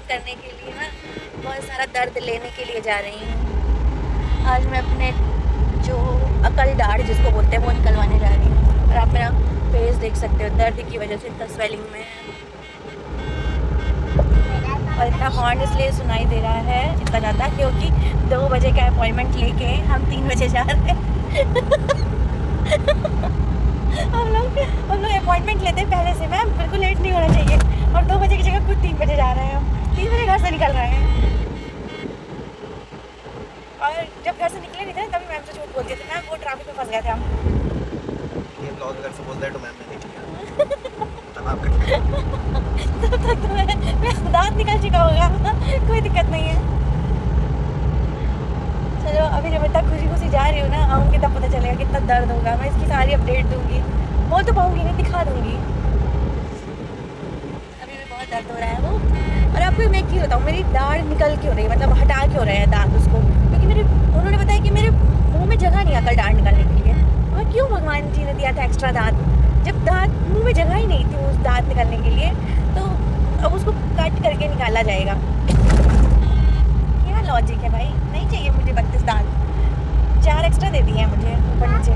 करने के लिए ना बहुत सारा दर्द लेने के लिए जा रही हूँ। आज मैं अपने जो अकल दाढ़ जिसको बोलते हैं वो निकलवाने जा रही हूँ। और आप मेरा फेस देख सकते हो, दर्द की वजह से इतना स्वेलिंग में है और इतना हॉर्न इसलिए सुनाई दे रहा है इतना ज़्यादा क्योंकि 2 बजे का अपॉइंटमेंट लेके हम 3 बजे जा रहे हैं। हम लोग अपॉइंटमेंट लेते हैं पहले से, मैम बिल्कुल लेट नहीं होना चाहिए, और 2 बजे की जगह खुद 3 बजे जा रहे हैं। हम 3 बजे घर से निकल रहे हैं और जब घर से निकले नहीं थे तभी मैम से झूठ बोलते थे, मैम वो ट्रैफिक में फंस गए थे हम। ये ब्लॉग अगर सपोज दैट तो मैम ने नहीं किया तब आप कर तो मैं दांत निकल चुका होगा, कोई दिक्कत नहीं है। चलो अभी जब मैं तक खुशी खुशी जा रही हूँ ना, आऊँगी तब पता चलेगा कितना दर्द होगा। मैं इसकी सारी अपडेट दूँगी, बोल तो पाऊँगी नहीं, दिखा दूँगी। अभी भी बहुत दर्द हो रहा है वो। और आपको मैं एक चीज़ बताऊँ, मेरी दाढ़ निकल क्यों रही है, मतलब हटा क्यों रहे हैं दांत उसको, क्योंकि उन्होंने बताया कि मेरे मुँह में जगह नहीं अकल दाढ़ निकलने के लिए। और क्यों भगवान जी ने दिया था एक्स्ट्रा दांत, जब दांत मुँह में जगह ही नहीं थी उस दांत निकलने के लिए, तो अब उसको कट करके निकाला जाएगा। क्या लॉजिक है भाई, नहीं चाहिए मुझे 32 दांत, 4 एक्स्ट्रा दे दिए हैं मुझे ऊपर नीचे।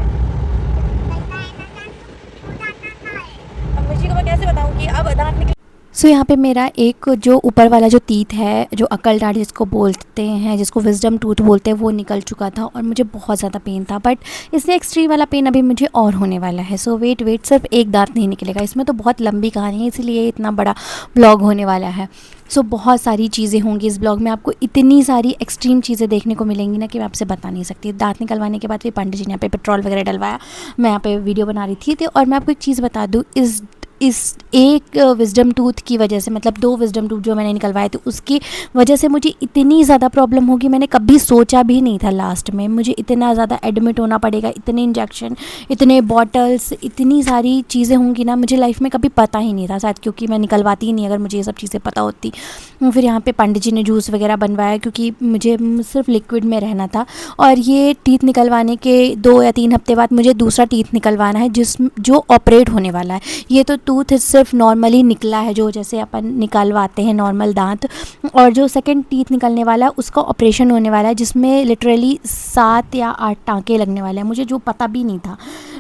अब मुझे को मैं कैसे बताऊं कि अब दांत निकल। सो यहाँ पे मेरा एक जो ऊपर वाला जो टीथ है, जो अकल दाढ़ जिसको बोलते हैं, जिसको विजडम टूथ बोलते हैं, वो निकल चुका था और मुझे बहुत ज़्यादा पेन था। बट इससे एक्सट्रीम वाला पेन अभी मुझे और होने वाला है। सो वेट सिर्फ एक दांत नहीं निकलेगा, इसमें तो बहुत लंबी कहानी है, इसीलिए इतना बड़ा ब्लॉग होने वाला है। सो बहुत सारी चीज़ें होंगी इस ब्लॉग में, आपको इतनी सारी एक्सट्रीम चीज़ें देखने को मिलेंगी ना कि मैं आपसे बता नहीं सकती। दांत निकलवाने के बाद फिर पंडित जी ने यहाँ पे पेट्रोल वगैरह डलवाया, मैं यहाँ पे वीडियो बना रही थी। और मैं आपको एक चीज़ बता दूँ, इस एक विजडम टूथ की वजह से, मतलब 2 विजडम टूथ जो मैंने निकलवाए थे उसकी वजह से मुझे इतनी ज़्यादा प्रॉब्लम होगी, मैंने कभी सोचा भी नहीं था। लास्ट में मुझे इतना ज़्यादा एडमिट होना पड़ेगा, इतने इंजेक्शन, इतने बॉटल्स, इतनी सारी चीज़ें होंगी ना, मुझे लाइफ में कभी पता ही नहीं था, शायद क्योंकि मैं निकलवाती ही नहीं अगर मुझे ये सब चीज़ें पता होती। फिर यहाँ पे पंडित जी ने जूस वगैरह बनवाया क्योंकि मुझे सिर्फ लिक्विड में रहना था। और ये टीथ निकलवाने के 2 या 3 हफ्ते बाद मुझे दूसरा टीथ निकलवाना है जो ऑपरेट होने वाला है। ये तो टूथ सिर्फ नॉर्मली निकला है, जो जैसे अपन निकलवाते हैं नॉर्मल दांत, और जो सेकंड टीथ निकलने वाला है उसका ऑपरेशन होने वाला है, जिसमें लिटरली 7 या 8 टाँके लगने वाले हैं, मुझे जो पता भी नहीं था।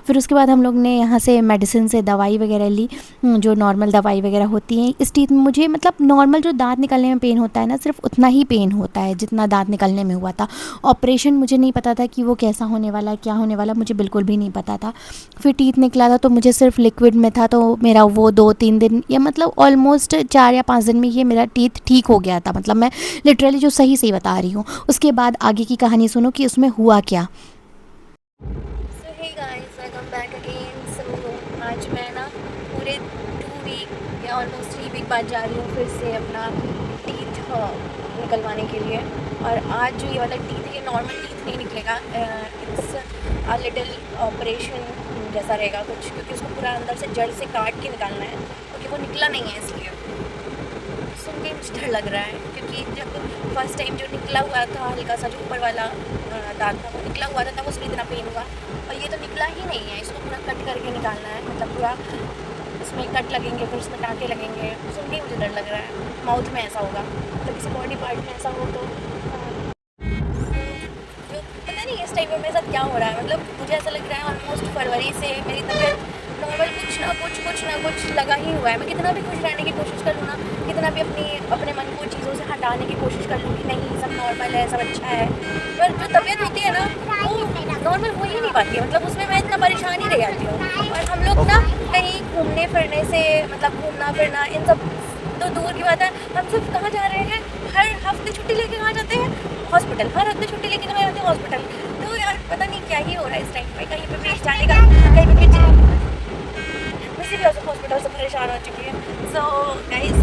फिर उसके बाद हम लोग ने यहाँ से मेडिसिन से दवाई वगैरह ली, जो नॉर्मल दवाई वगैरह होती हैं। इस टीथ में मुझे मतलब नॉर्मल जो दांत निकलने में पेन होता है ना, सिर्फ उतना ही पेन होता है जितना दांत निकलने में हुआ था। ऑपरेशन मुझे नहीं पता था कि वो कैसा होने वाला है, क्या होने वाला, मुझे बिल्कुल भी नहीं पता था। फिर टीथ निकला था तो मुझे सिर्फ लिक्विड में था, तो मेरा वो 2-3 दिन या मतलब ऑलमोस्ट 4 या 5 दिन में ये मेरा टीथ ठीक हो गया था। मतलब मैं लिटरली जो सही बता रही हूँ। उसके बाद आगे की कहानी सुनो कि उसमें हुआ क्या। आज मैं ना पूरे 2 वीक या ऑलमोस्ट 3 वीक बाद जा रही हूँ फिर से अपना टीथ निकलवाने के लिए। और आज जो ये वाला टीथ है, ये नॉर्मल टीथ नहीं निकलेगा, इट्स अ लिटिल ऑपरेशन जैसा रहेगा कुछ, क्योंकि उसको पूरा अंदर से जड़ से काट के निकालना है, क्योंकि वो निकला नहीं है। इसलिए सुन के मुझे डर लग रहा है, क्योंकि जब फर्स्ट टाइम जो निकला हुआ था हल्का सा, जो ऊपर वाला दांत था वो निकला हुआ था, तब उसमें इतना पेन हुआ। और ये तो निकला ही नहीं है, इसको पूरा कट करके निकालना है, मतलब पूरा उसमें कट लगेंगे, फिर उसमें टाँके लगेंगे। सुन के मुझे डर लग रहा है, माउथ में ऐसा होगा, तो किसी बॉडी पार्ट में ऐसा हो तो पता नहीं इस टाइम में मेरे साथ क्या हो रहा है। मतलब मुझे ऐसा लग रहा है ऑलमोस्ट फरवरी से मेरी तबीयत नॉर्मल कुछ ना कुछ लगा ही हुआ है। मैं कितना भी खुश रहने की कोशिश कर लूँ ना, कितना भी अपने मन को चीज़ों से हटाने की कोशिश कर लूँ कि नहीं सब नॉर्मल है, सब अच्छा है, पर जो तबीयत होती है ना वो नॉर्मल हो ही नहीं पाती है। मतलब उसमें मैं इतना परेशान ही रह जाती हूँ। और हम लोग ना कहीं घूमने फिरने से, मतलब घूमना फिरना इन सब तो दूर की बात है, हम सिर्फ कहाँ जा रहे हैं, हर हफ्ते छुट्टी लेके कहाँ जाते हैं, हॉस्पिटल। हर हफ्ते छुट्टी लेके कहाँ जाते हैं, हॉस्पिटल। तो यार पता नहीं क्या ही हो रहा है इस टाइम पे, कहीं पे भी जाने का, कहीं पे भी वैसे भी हॉस्पिटल से परेशान हो चुकी है। सो गाइस,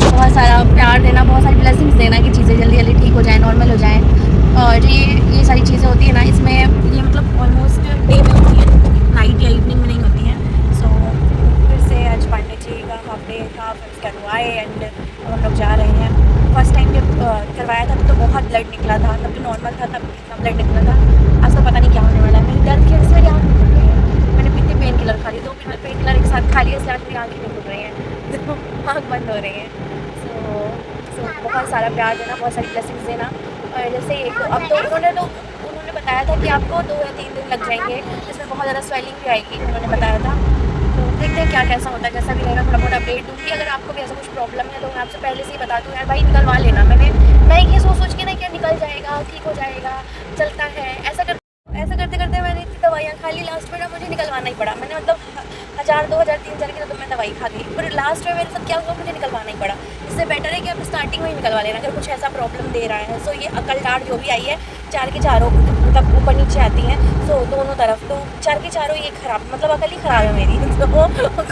बहुत सारा प्यार देना, बहुत सारी ब्लेसिंग्स देना कि चीज़ें जल्दी जल्दी ठीक हो जाए, नॉर्मल हो जाए। और जो ये सारी चीज़ें होती है ना, इसमें ये मतलब ऑलमोस्ट डे में होती है, नाइट या इवनिंग में नहीं होती हैं। सो फिर से आज पांडे जी का हाफ डे था, फिर उसके बाद वो आए एंड हम लोग जा रहे हैं। फर्स्ट टाइम जब करवाया था तो बहुत ब्लड निकला था, तब तो नॉर्मल था, तब इतना ब्लड निकला था। आज तो पता नहीं क्या होने वाला है। मेरी दर्द की वजह से मेरी आँख नहीं खुल रही है। मैंने इतने पेन किलर खा लिए, 2 पेन किलर एक साथ खा लिए, इसलिए आज मेरी आँखें नहीं खुल रही हैं, तो आँख बंद हो रही है। सो बहुत सारा प्यार देना, बहुत सारी ब्लेसिंग्स देना। और जैसे एक अब तो उन्होंने बताया था कि आपको 2 या 3 दिन लग जाएंगे, जिसमें बहुत ज़्यादा स्वेलिंग भी आएगी, उन्होंने बताया था। तो देखते हैं क्या कैसा होता है, जैसा भी रहेगा थोड़ा बहुत अपडेट दूँगी। अगर आपको भी ऐसा कुछ प्रॉब्लम है तो मैं आपसे पहले से ही बता दूँ, यार भाई निकलवा लेना। मैं ये सोच के ना कि निकल जाएगा, ठीक हो जाएगा, चलता है, ऐसा करते करते मैंने इतनी दवाइयाँ खा ली, लास्ट में ना मुझे निकलवाना ही पड़ा। मैंने मतलब 1000, 2000, 3000 की तो मैं दवाई खा गई, पर लास्ट में मेरे साथ क्या हुआ, मुझे निकलवाना ही पड़ा। इससे बेटर है कि आप स्टार्टिंग में ही निकलवा लेना अगर कुछ ऐसा प्रॉब्लम दे रहा है। सो ये अकल दाढ़ जो भी आई है, 4 की चारों मतलब ऊपर नीचे आती हैं, सो दोनों तरफ, तो 4 की चारों ये खराब, मतलब अकल ही खराब है मेरी। तो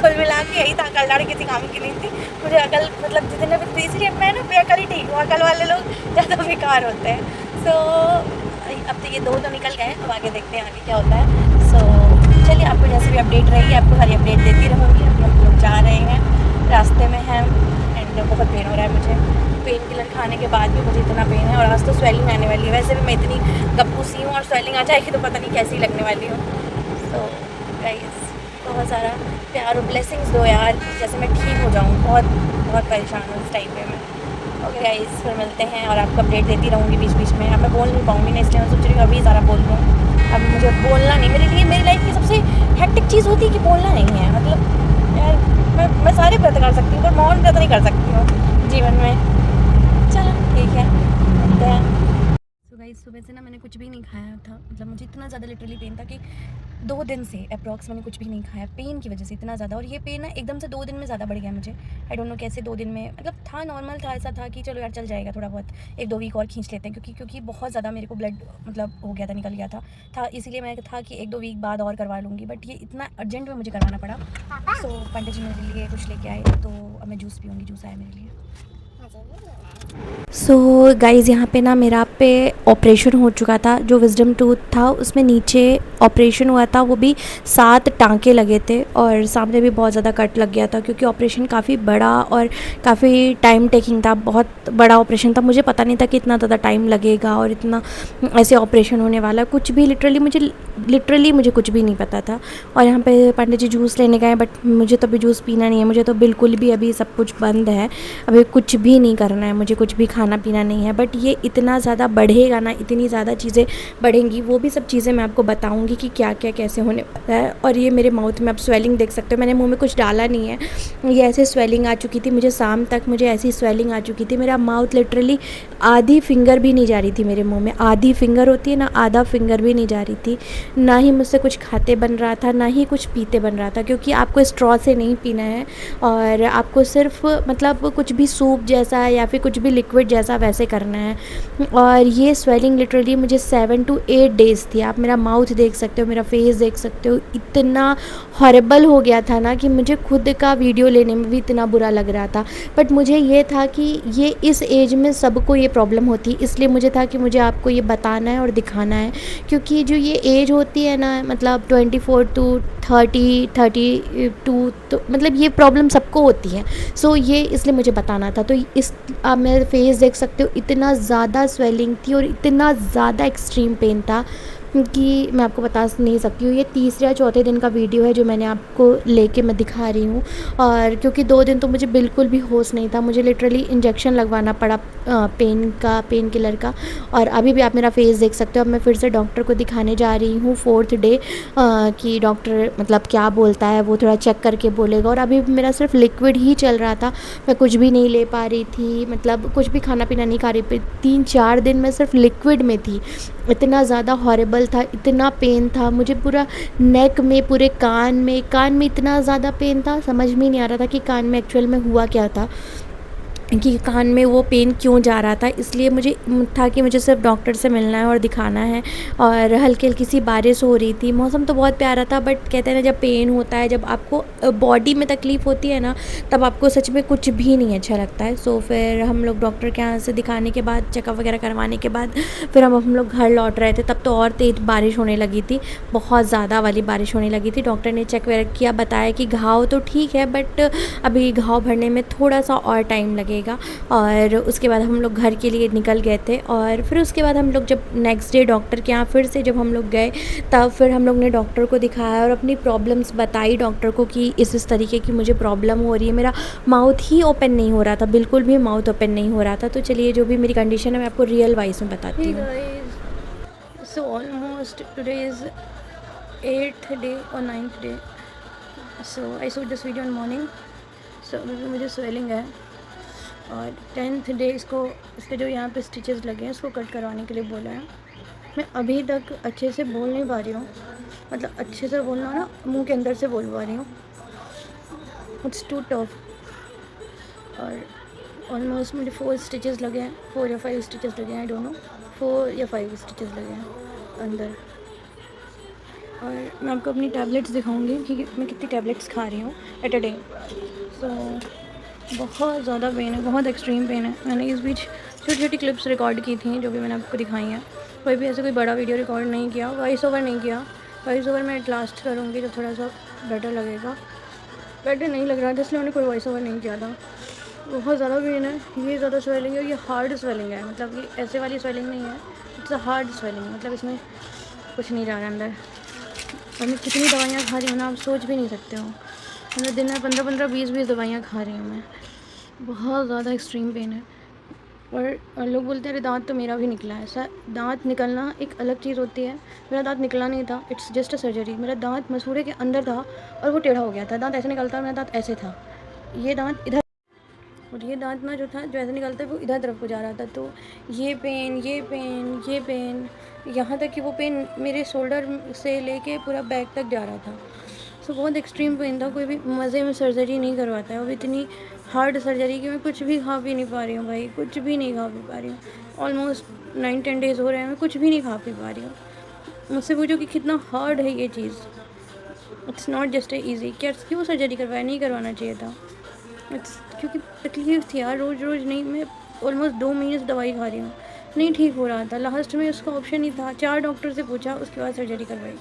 कुल मिला के यही था, अकल दाढ़ किसी काम की नहीं थी मुझे। अकल मतलब जितने भी, इसलिए मैं ना बेअकल ही ठीक हूँ, अकल वाले लोग ज़्यादा बेकार होते हैं। सो अब तो ये 2 तो निकल गए, अब आगे देखते हैं आगे क्या होता है। सो चलिए, आपको जैसे भी अपडेट रहेगी आपको सारी अपडेट देती रहूँगी। अभी हम लोग जा रहे हैं, रास्ते में हैं एंड बहुत पेन हो रहा है मुझे। पेन किलर खाने के बाद भी मुझे इतना पेन है, और आज तो स्वेलिंग आने वाली है। वैसे भी मैं इतनी गप्पू सी हूँ, और स्वेलिंग आ जाएगी तो पता नहीं कैसी लगने वाली हूँ। सो गाइस, बहुत सारा प्यार और ब्लेसिंग्स दो यार, जैसे मैं ठीक हो जाऊँ। बहुत परेशान हूँ इस टाइम पे मैं। ओके गाइस, फिर मिलते हैं और आपको अपडेट देती रहूँगी बीच बीच में। अब मैं बोल नहीं पाऊँगी ना, इसलिए मैं सोच रही हूँ अभी सारा बोल दूँ। अब मुझे बोलना नहीं, मेरे लिए मेरी लाइफ की सबसे हेक्टिक चीज़ होती है कि बोलना नहीं है। मतलब यार मैं सारे व्रत कर सकती हूँ, पर मौन व्रत नहीं कर सकती हूँ जीवन में। चलो ठीक है, मिलते हैं। सो गाइस, सुबह से ना मैंने कुछ भी नहीं खाया था। मतलब मुझे इतना ज़्यादा लिटरली पेन था कि 2 दिन से अप्रॉक्स मैंने कुछ भी नहीं खाया, पेन की वजह से इतना ज़्यादा। और ये पेन ना एकदम से 2 दिन में ज़्यादा बढ़ गया मुझे। आई डोंट नो कैसे 2 दिन में, मतलब था नॉर्मल था, ऐसा था कि चलो यार चल जाएगा, थोड़ा बहुत 1-2 वीक और खींच लेते हैं, क्योंकि बहुत ज़्यादा मेरे को ब्लड मतलब हो गया था, निकल गया था इसीलिए मैं था कि 1-2 वीक बाद और करवा लूँगी, बट ये इतना अर्जेंट में मुझे करवाना पड़ा। सो पंडित जी मेरे लिए कुछ लेके आए, तो अब मैं जूस पीऊँगी। जूस आया मेरे लिए। सो गाइज़, यहाँ पे ना मेरा पे ऑपरेशन हो चुका था। जो विजडम टूथ था उसमें नीचे ऑपरेशन हुआ था, वो भी 7 टांके लगे थे, और सामने भी बहुत ज़्यादा कट लग गया था, क्योंकि ऑपरेशन काफ़ी बड़ा और काफ़ी टाइम टेकिंग था। बहुत बड़ा ऑपरेशन था, मुझे पता नहीं था कि इतना ज़्यादा टाइम लगेगा और इतना ऐसे ऑपरेशन होने वाला। कुछ भी लिटरली मुझे कुछ भी नहीं पता था। और यहाँ पे पंडित जी जूस लेने गए, बट मुझे तो अभी जूस पीना नहीं है, मुझे तो बिल्कुल भी अभी सब कुछ बंद है, अभी कुछ भी नहीं करना है, मुझे कुछ भी खाना पीना नहीं है। बट ये इतना ज़्यादा बढ़ेगा ना, इतनी ज़्यादा चीज़ें बढ़ेंगी, वो भी सब चीज़ें मैं आपको बताऊंगी कि क्या क्या कैसे होने वाला है। और ये मेरे माउथ में आप स्वेलिंग देख सकते हो, मैंने मुंह में कुछ डाला नहीं है, ये ऐसे स्वेलिंग आ चुकी थी मुझे। शाम तक मुझे ऐसी स्वेलिंग आ चुकी थी, मेरा माउथ लिटरली आधी फिंगर भी नहीं जा रही थी मेरे मुँह में। आधी फिंगर होती है ना, आधा फिंगर भी नहीं जा रही थी। ना ही मुझसे कुछ खाते बन रहा था, ना ही कुछ पीते बन रहा था, क्योंकि आपको स्ट्रॉ से नहीं पीना है, और आपको सिर्फ मतलब कुछ भी सूप जैसा या फिर कुछ भी लिक्विड जैसा वैसे करना है। और ये स्वेलिंग लिटरली मुझे 7 to 8 डेज़ थी। आप मेरा माउथ देख सकते हो, मेरा फेस देख सकते हो, इतना हॉरिबल हो गया था ना कि मुझे खुद का वीडियो लेने में भी इतना बुरा लग रहा था। बट मुझे ये था कि ये इस एज में सबको ये प्रॉब्लम होती है, इसलिए मुझे था कि मुझे आपको ये बताना है और दिखाना है, क्योंकि जो ये एज होती है ना, मतलब 24 to 32, तो मतलब ये प्रॉब्लम सबको होती है। सो ये इसलिए मुझे बताना था। तो इस आप मेरा फेस देख सकते हो, इतना ज़्यादा स्वेलिंग थी और इतना ज़्यादा एक्सट्रीम पेन था कि मैं आपको बता नहीं सकती हूँ। ये 3 या 4 दिन का वीडियो है जो मैंने आपको लेके मैं दिखा रही हूँ। और क्योंकि 2 दिन तो मुझे बिल्कुल भी होश नहीं था, मुझे लिटरली इंजेक्शन लगवाना पड़ा पेन किलर का। और अभी भी आप मेरा फेस देख सकते हो। अब मैं फिर से डॉक्टर को दिखाने जा रही हूँ 4th डे, कि डॉक्टर मतलब क्या बोलता है वो थोड़ा चेक करके बोलेगा। और अभी मेरा सिर्फ लिक्विड ही चल रहा था, मैं कुछ भी नहीं ले पा रही थी, मतलब कुछ भी खाना पीना नहीं खा रही। 3-4 दिन मैं सिर्फ लिक्विड में थी। इतना ज़्यादा हॉरिबल था, इतना पेन था मुझे, पूरा नेक में, पूरे कान में इतना ज़्यादा पेन था, समझ में नहीं आ रहा था कि कान में एक्चुअल में हुआ क्या था। कि कान में वो पेन क्यों जा रहा था, इसलिए मुझे था कि मुझे सिर्फ डॉक्टर से मिलना है और दिखाना है। और हल्की हल्की सी बारिश हो रही थी, मौसम तो बहुत प्यारा था, बट कहते हैं ना जब पेन होता है, जब आपको बॉडी में तकलीफ़ होती है ना, तब आपको सच में कुछ भी नहीं अच्छा लगता है। सो फिर हम लोग डॉक्टर के यहाँ से दिखाने के बाद, चेकअप वगैरह करवाने के बाद फिर हम लोग घर लौट रहे थे। तब तो और तेज़ बारिश होने लगी थी, बहुत ज़्यादा वाली बारिश होने लगी थी। डॉक्टर ने चेक वगैरह किया, बताया कि घाव तो ठीक है, बट अभी घाव भरने में थोड़ा सा और टाइम लगेगा। और उसके बाद हम लोग घर के लिए निकल गए थे। और फिर उसके बाद हम लोग जब नेक्स्ट डे डॉक्टर के यहाँ फिर से जब हम लोग गए, तब फिर हम लोग ने डॉक्टर को दिखाया और अपनी प्रॉब्लम्स बताई डॉक्टर को कि इस तरीके की मुझे प्रॉब्लम हो रही है। मेरा माउथ ही ओपन नहीं हो रहा था, बिल्कुल भी माउथ ओपन नहीं हो रहा था। तो चलिए जो भी मेरी कंडीशन है मैं आपको रियल वाइज में बताती हूँ। So almost today is 8th day और 9th day. So I shoot this video in morning. So अभी भी मुझे स्वेलिंग है और 10th डे इसके जो यहाँ पे स्टिचेस लगे हैं इसको कट करवाने के लिए बोला है। मैं अभी तक अच्छे से बोल नहीं पा रही हूँ, मतलब अच्छे से बोलना ना मुंह के अंदर से बोल पा रही हूँ। It's too tough. और ऑलमोस्ट मुझे 4 स्टिचेस लगे हैं, 4 या 5 स्टिचेस लगे हैं, आई डोंट नो, 4 या 5 स्टिचेस लगे हैं अंदर। और मैं आपको अपनी टैबलेट्स दिखाऊंगी कि मैं कितनी टैबलेट्स खा रही हूँ एट अ डे। सो बहुत ज़्यादा पेन है, बहुत एक्सट्रीम पेन है। मैंने इस बीच छोटी छोटी क्लिप्स रिकॉर्ड की थी जो भी मैंने आपको दिखाई हैं। कोई भी ऐसे कोई बड़ा वीडियो रिकॉर्ड नहीं किया, वॉइस ओवर नहीं किया। वॉइस ओवर मैं एट लास्ट करूँगी जब थोड़ा सा बेटर लगेगा। बेटर नहीं लग रहा था इसलिए मैंने कोई वॉइस ओवर नहीं किया था। बहुत ज़्यादा पेन है, ये ज़्यादा स्वेलिंग है और ये हार्ड स्वेलिंग है, मतलब ये ऐसे वाली स्वेलिंग नहीं है, इट्स अ हार्ड स्वेलिंग, मतलब इसमें कुछ नहीं जा रहा अंदर। और मैं कितनी दवाइयाँ खा रही हूँ ना, आप सोच भी नहीं सकते हो। मतलब दिन में 15-15, 20-20 दवाइयाँ खा रही हूँ मैं। बहुत ज़्यादा एक्सट्रीम पेन है। और लोग बोलते हैं अरे दांत तो मेरा भी निकला है। सर दांत निकलना एक अलग चीज़ होती है। मेरा दांत निकला नहीं था, इट्स जस्ट अ सर्जरी। मेरा दांत मसूड़े के अंदर था और वो टेढ़ा हो गया था। दांत ऐसे निकलता है, मेरा दांत ऐसे था, ये दांत इधर, और ये दांत ना जो था जो ऐसे निकलता है वो इधर तरफ को जा रहा था। तो ये पेन, ये पेन, ये पेन, यहाँ तक कि वो पेन मेरे शोल्डर से लेके पूरा बैक तक जा रहा था। सो बहुत एक्सट्रीम पेन था। कोई भी मज़े में सर्जरी नहीं करवाता है, वो भी इतनी हार्ड सर्जरी कि मैं कुछ भी खा पी नहीं पा रही हूँ भाई, कुछ भी नहीं खा पी पा रही हूँ। ऑलमोस्ट 9-10 डेज़ हो रहे हैं मैं कुछ भी नहीं खा पी पा रही हूँ। मुझसे पूछो कि कितना हार्ड है ये चीज़। It's not just a easy. क्यों सर्जरी करवाया, नहीं करवाना चाहिए था। क्योंकि तकलीफ थी यार, रोज़ रोज़ नहीं। मैं ऑलमोस्ट 2 महीने से दवाई खा रही हूँ, नहीं ठीक हो रहा था। लास्ट में उसका ऑप्शन ही था, 4 डॉक्टर से पूछा, उसके बाद सर्जरी करवाई।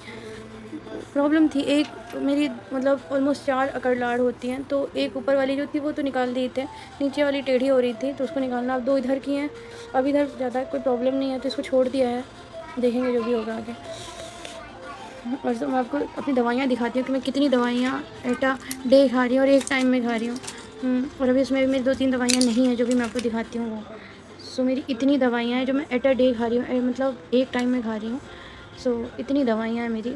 प्रॉब्लम थी एक मेरी, मतलब ऑलमोस्ट 4 अकड़लाड़ होती हैं, तो एक ऊपर वाली जो थी वो तो निकाल दी थे, नीचे वाली टेढ़ी हो रही थी तो उसको निकालना। अब 2 इधर की हैं, अब इधर ज़्यादा कोई प्रॉब्लम नहीं है तो इसको छोड़ दिया है, देखेंगे जो भी होगा आगे। और तो मैं आपको अपनी दवाइयाँ दिखाती हूँ कि मैं कितनी दवाइयाँ एट अ डे खा रही हूँ और एक टाइम में खा रही हूँ। और अभी इसमें भी मेरी 2-3 दवाइयाँ नहीं हैं जो भी मैं आपको दिखाती हूँ वो। सो मेरी इतनी दवाइयाँ हैं जो मैं एट अ डे खा रही हूँ, मतलब एक टाइम में खा रही हूँ। सो इतनी दवाइयाँ हैं मेरी।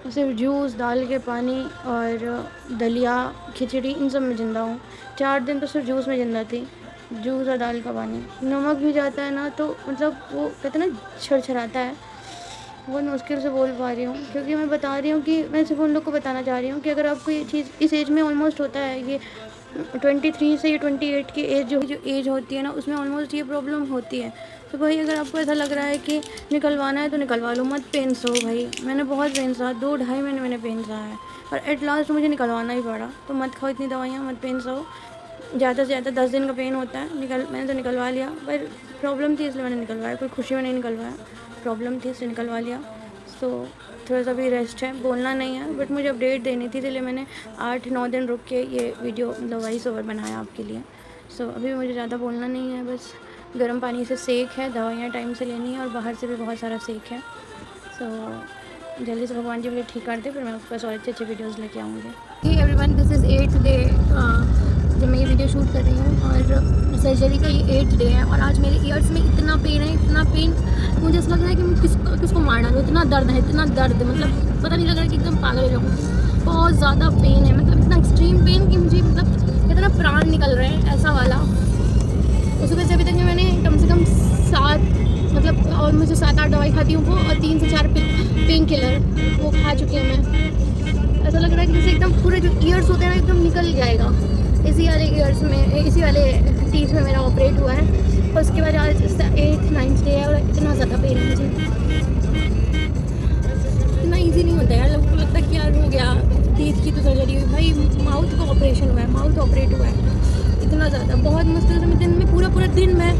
सिर्फ जूस, दाल के पानी और दलिया, खिचड़ी, इन सब में ज़िंदा हूँ। 4 दिन तो सिर्फ जूस में ज़िंदा थी, जूस और दाल का पानी। नमक भी जाता है ना तो मतलब वो कहते हैं ना छरछराता है, बहुत मुश्किल से बोल पा रही हूँ। क्योंकि मैं बता रही हूँ कि मैं सिर्फ उन लोग को बताना चाह रही हूँ कि अगर आपको ये चीज़ इस एज में ऑलमोस्ट होता है, ये 23 से ये 28 की एज जो एज होती है ना, उसमें ऑलमोस्ट ये प्रॉब्लम होती है। तो भाई अगर आपको ऐसा लग रहा है कि निकलवाना है तो निकलवा लो, मत पेन सहो भाई। मैंने बहुत पेन सहा, 2-2.5 महीने मैंने पेन सहा है और एट लास्ट मुझे निकलवाना ही पड़ा। तो मत खाओ इतनी दवाइयाँ, मत पेन सहो। ज़्यादा से ज़्यादा 10 दिन का पेन होता है। मैंने तो निकलवा लिया, पर प्रॉब्लम थी इसलिए मैंने निकलवाया, कोई खुशी में नहीं निकलवाया, प्रॉब्लम थी इसलिए निकलवा लिया। तो थोड़ा सा भी रेस्ट है, बोलना नहीं है, बट मुझे अपडेट देनी थी, इसलिए मैंने 8-9 दिन रुक के ये वीडियो मतलब वॉइस ओवर बनाया आपके लिए। सो अभी मुझे ज़्यादा बोलना नहीं है, बस गर्म पानी से सेक है, दवाइयाँ टाइम से लेनी है और बाहर से भी बहुत सारा सेक है। सो जल्दी से भगवान जी मुझे ठीक कर दे, फिर मैं आपके पास और अच्छे विडियोज़ लेके आऊँगी। Everyone, this is 8th day जब मैं ये वीडियो शूट कर रही हूँ और सर्जरी का ये 8th डे है। और आज मेरे ईयर्स में इतना पेन है, इतना पेन, मुझे ऐसा लग रहा है कि मैं किसको मार डालूँ। इतना दर्द है, इतना दर्द, मतलब पता नहीं लग रहा है कि एकदम पागल हो जाऊँ। बहुत ज़्यादा पेन है, मतलब इतना एक्सट्रीम पेन कि मुझे मतलब इतना प्राण निकल रहे हैं, ऐसा वाला। उस वजह से अभी तक मैंने कम से कम 7, मतलब और मुझे 7-8 दवाई खाती हूँ वो, और 3 से 4 पेन किलर वो खा चुकी हूँ मैं। ऐसा लग रहा है कि जैसे एकदम पूरे जो ईयर्स होते हैं ना एकदम निकल जाएगा, इसी वाले ईयर्स में, इसी वाले टीथ में मेरा ऑपरेट हुआ है। और उसके बाद आज 8th-9th डे है और इतना ज़्यादा पेन है मुझे। इतना ईजी नहीं होता यार, लोगों को लगता है कि यार हो गया टीथ की तो सर्जरी हुई, भाई माउथ का ऑपरेशन हुआ है, माउथ ऑपरेट हुआ है। इतना ज़्यादा बहुत मुश्किल से मैं दिन में पूरा दिन मैं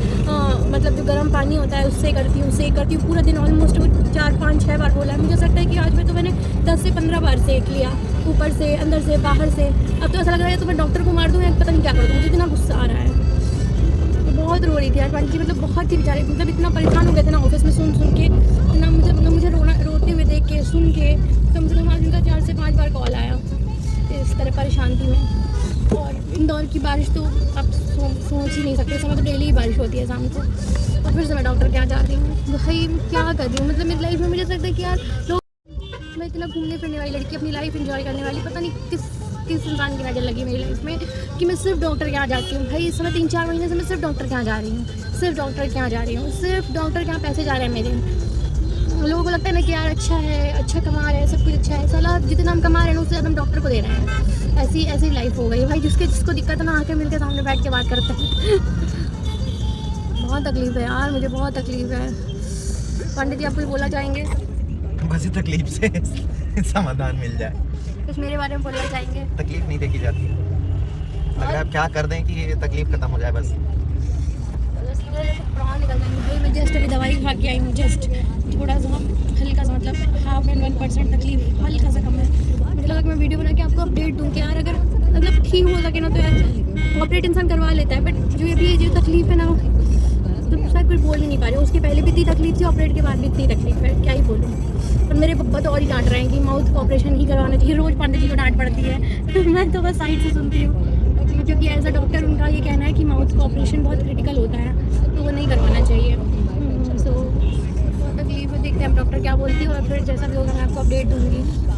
मतलब जो गर्म पानी होता है उससे करती हूँ पूरा दिन। ऑलमोस्ट 4-5-6 बार बोला है। मुझे ऐसा लगता है कि आज में तो मैंने 10 से 15 बार सेक लिया, ऊपर से, अंदर से, बाहर से। अब तो ऐसा लग रहा है तो मैं डॉक्टर को मार दूँ या पता नहीं क्या कर दूँ, मुझे इतना गुस्सा आ रहा है। बहुत रो रही थी यार पांडे जी, मतलब बहुत ही बेचारे, मतलब इतना परेशान हो गए थे ना ऑफिस में सुन के ना, मुझे रोते हुए देख के सुन के कम से कम आज उनका 4 से 5 बार कॉल आया इस तरह परेशान थी मैं। और इंदौर की बारिश तो आप सोच ही नहीं सकते, समय तो डेली ही बारिश होती है शाम को। और फिर से मैं डॉक्टर के यहाँ जा रही हूँ, भाई क्या कर रही हूँ। मतलब मेरी लाइफ में मुझे ऐसा लगता है कि यार लोग, मैं इतना घूमने फिरने वाली लड़की, अपनी लाइफ एंजॉय करने वाली, पता नहीं किस इंसान की नज़र लगी मेरी लाइफ में कि मैं सिर्फ डॉक्टर के यहाँ जाती हूँ। भाई इस समय 3-4 महीने से मैं सिर्फ डॉक्टर के यहाँ जा रही हूँ, सिर्फ डॉक्टर के यहाँ जा रही हूँ, सिर्फ डॉक्टर के यहाँ पैसे जा रहे हैं मेरे। लोगों को लगता है ना कि यार अच्छा है, अच्छा कमा रहे हैं, सब कुछ अच्छा है, साला जितना हम कमा रहे हैं उससे ज़्यादा हम डॉक्टर को दे रहे हैं। ऐसी लाइफ हो गई भाई। जिसको दिक्कत ना आके मिलकर सामने बैठ के बात करते हैं। बहुत तकलीफ है यार, मुझे बहुत तकलीफ है। पंडित जी आप कुछ बोलना चाहेंगे? बस तकलीफ से समाधान मिल जाए, कुछ मेरे बारे में बोलना चाहेंगे? तकलीफ नहीं देखी जाती, अगर आप क्या कर दें कि ये तकलीफ खत्म हो जाए बस। प्राण निकल जाएंगे भाई। मैं जस्ट अभी दवाई खा के आई हूँ, जस्ट थोड़ा सा हल्का सा, मतलब 1% तकलीफ हल्का सा कम है। मुझे लगा कि मैं वीडियो बना के आपको अपडेट दूँ कि यार अगर मतलब ठीक हो सके ना तो यार ऑपरेट इंसान करवा लेता है, बट जो ये जो तकलीफ है ना तो शायद कुछ बोल ही नहीं पा रही। उसके पहले भी इतनी तकलीफ थी, ऑपरेट के बाद भी इतनी तकलीफ है, क्या ही बोलूँ। और मेरे पप्पा तो और ही डांट रहे हैं कि माउथ का ऑपरेशन ही करवाना चाहिए, रोज़ पंडित जी को डांट पड़ती है। मैं तो बस साइड से सुनती हूँ, क्योंकि एज अ डॉक्टर उनका ये कहना है कि माउथ का ऑपरेशन बहुत क्रिटिकल होता है तो वो नहीं करवाना चाहिए। सो बहुत तकलीफ है, देखते हैं हम डॉक्टर क्या बोलती है और फिर जैसा भी होगा मैं आपको अपडेट दूँगी।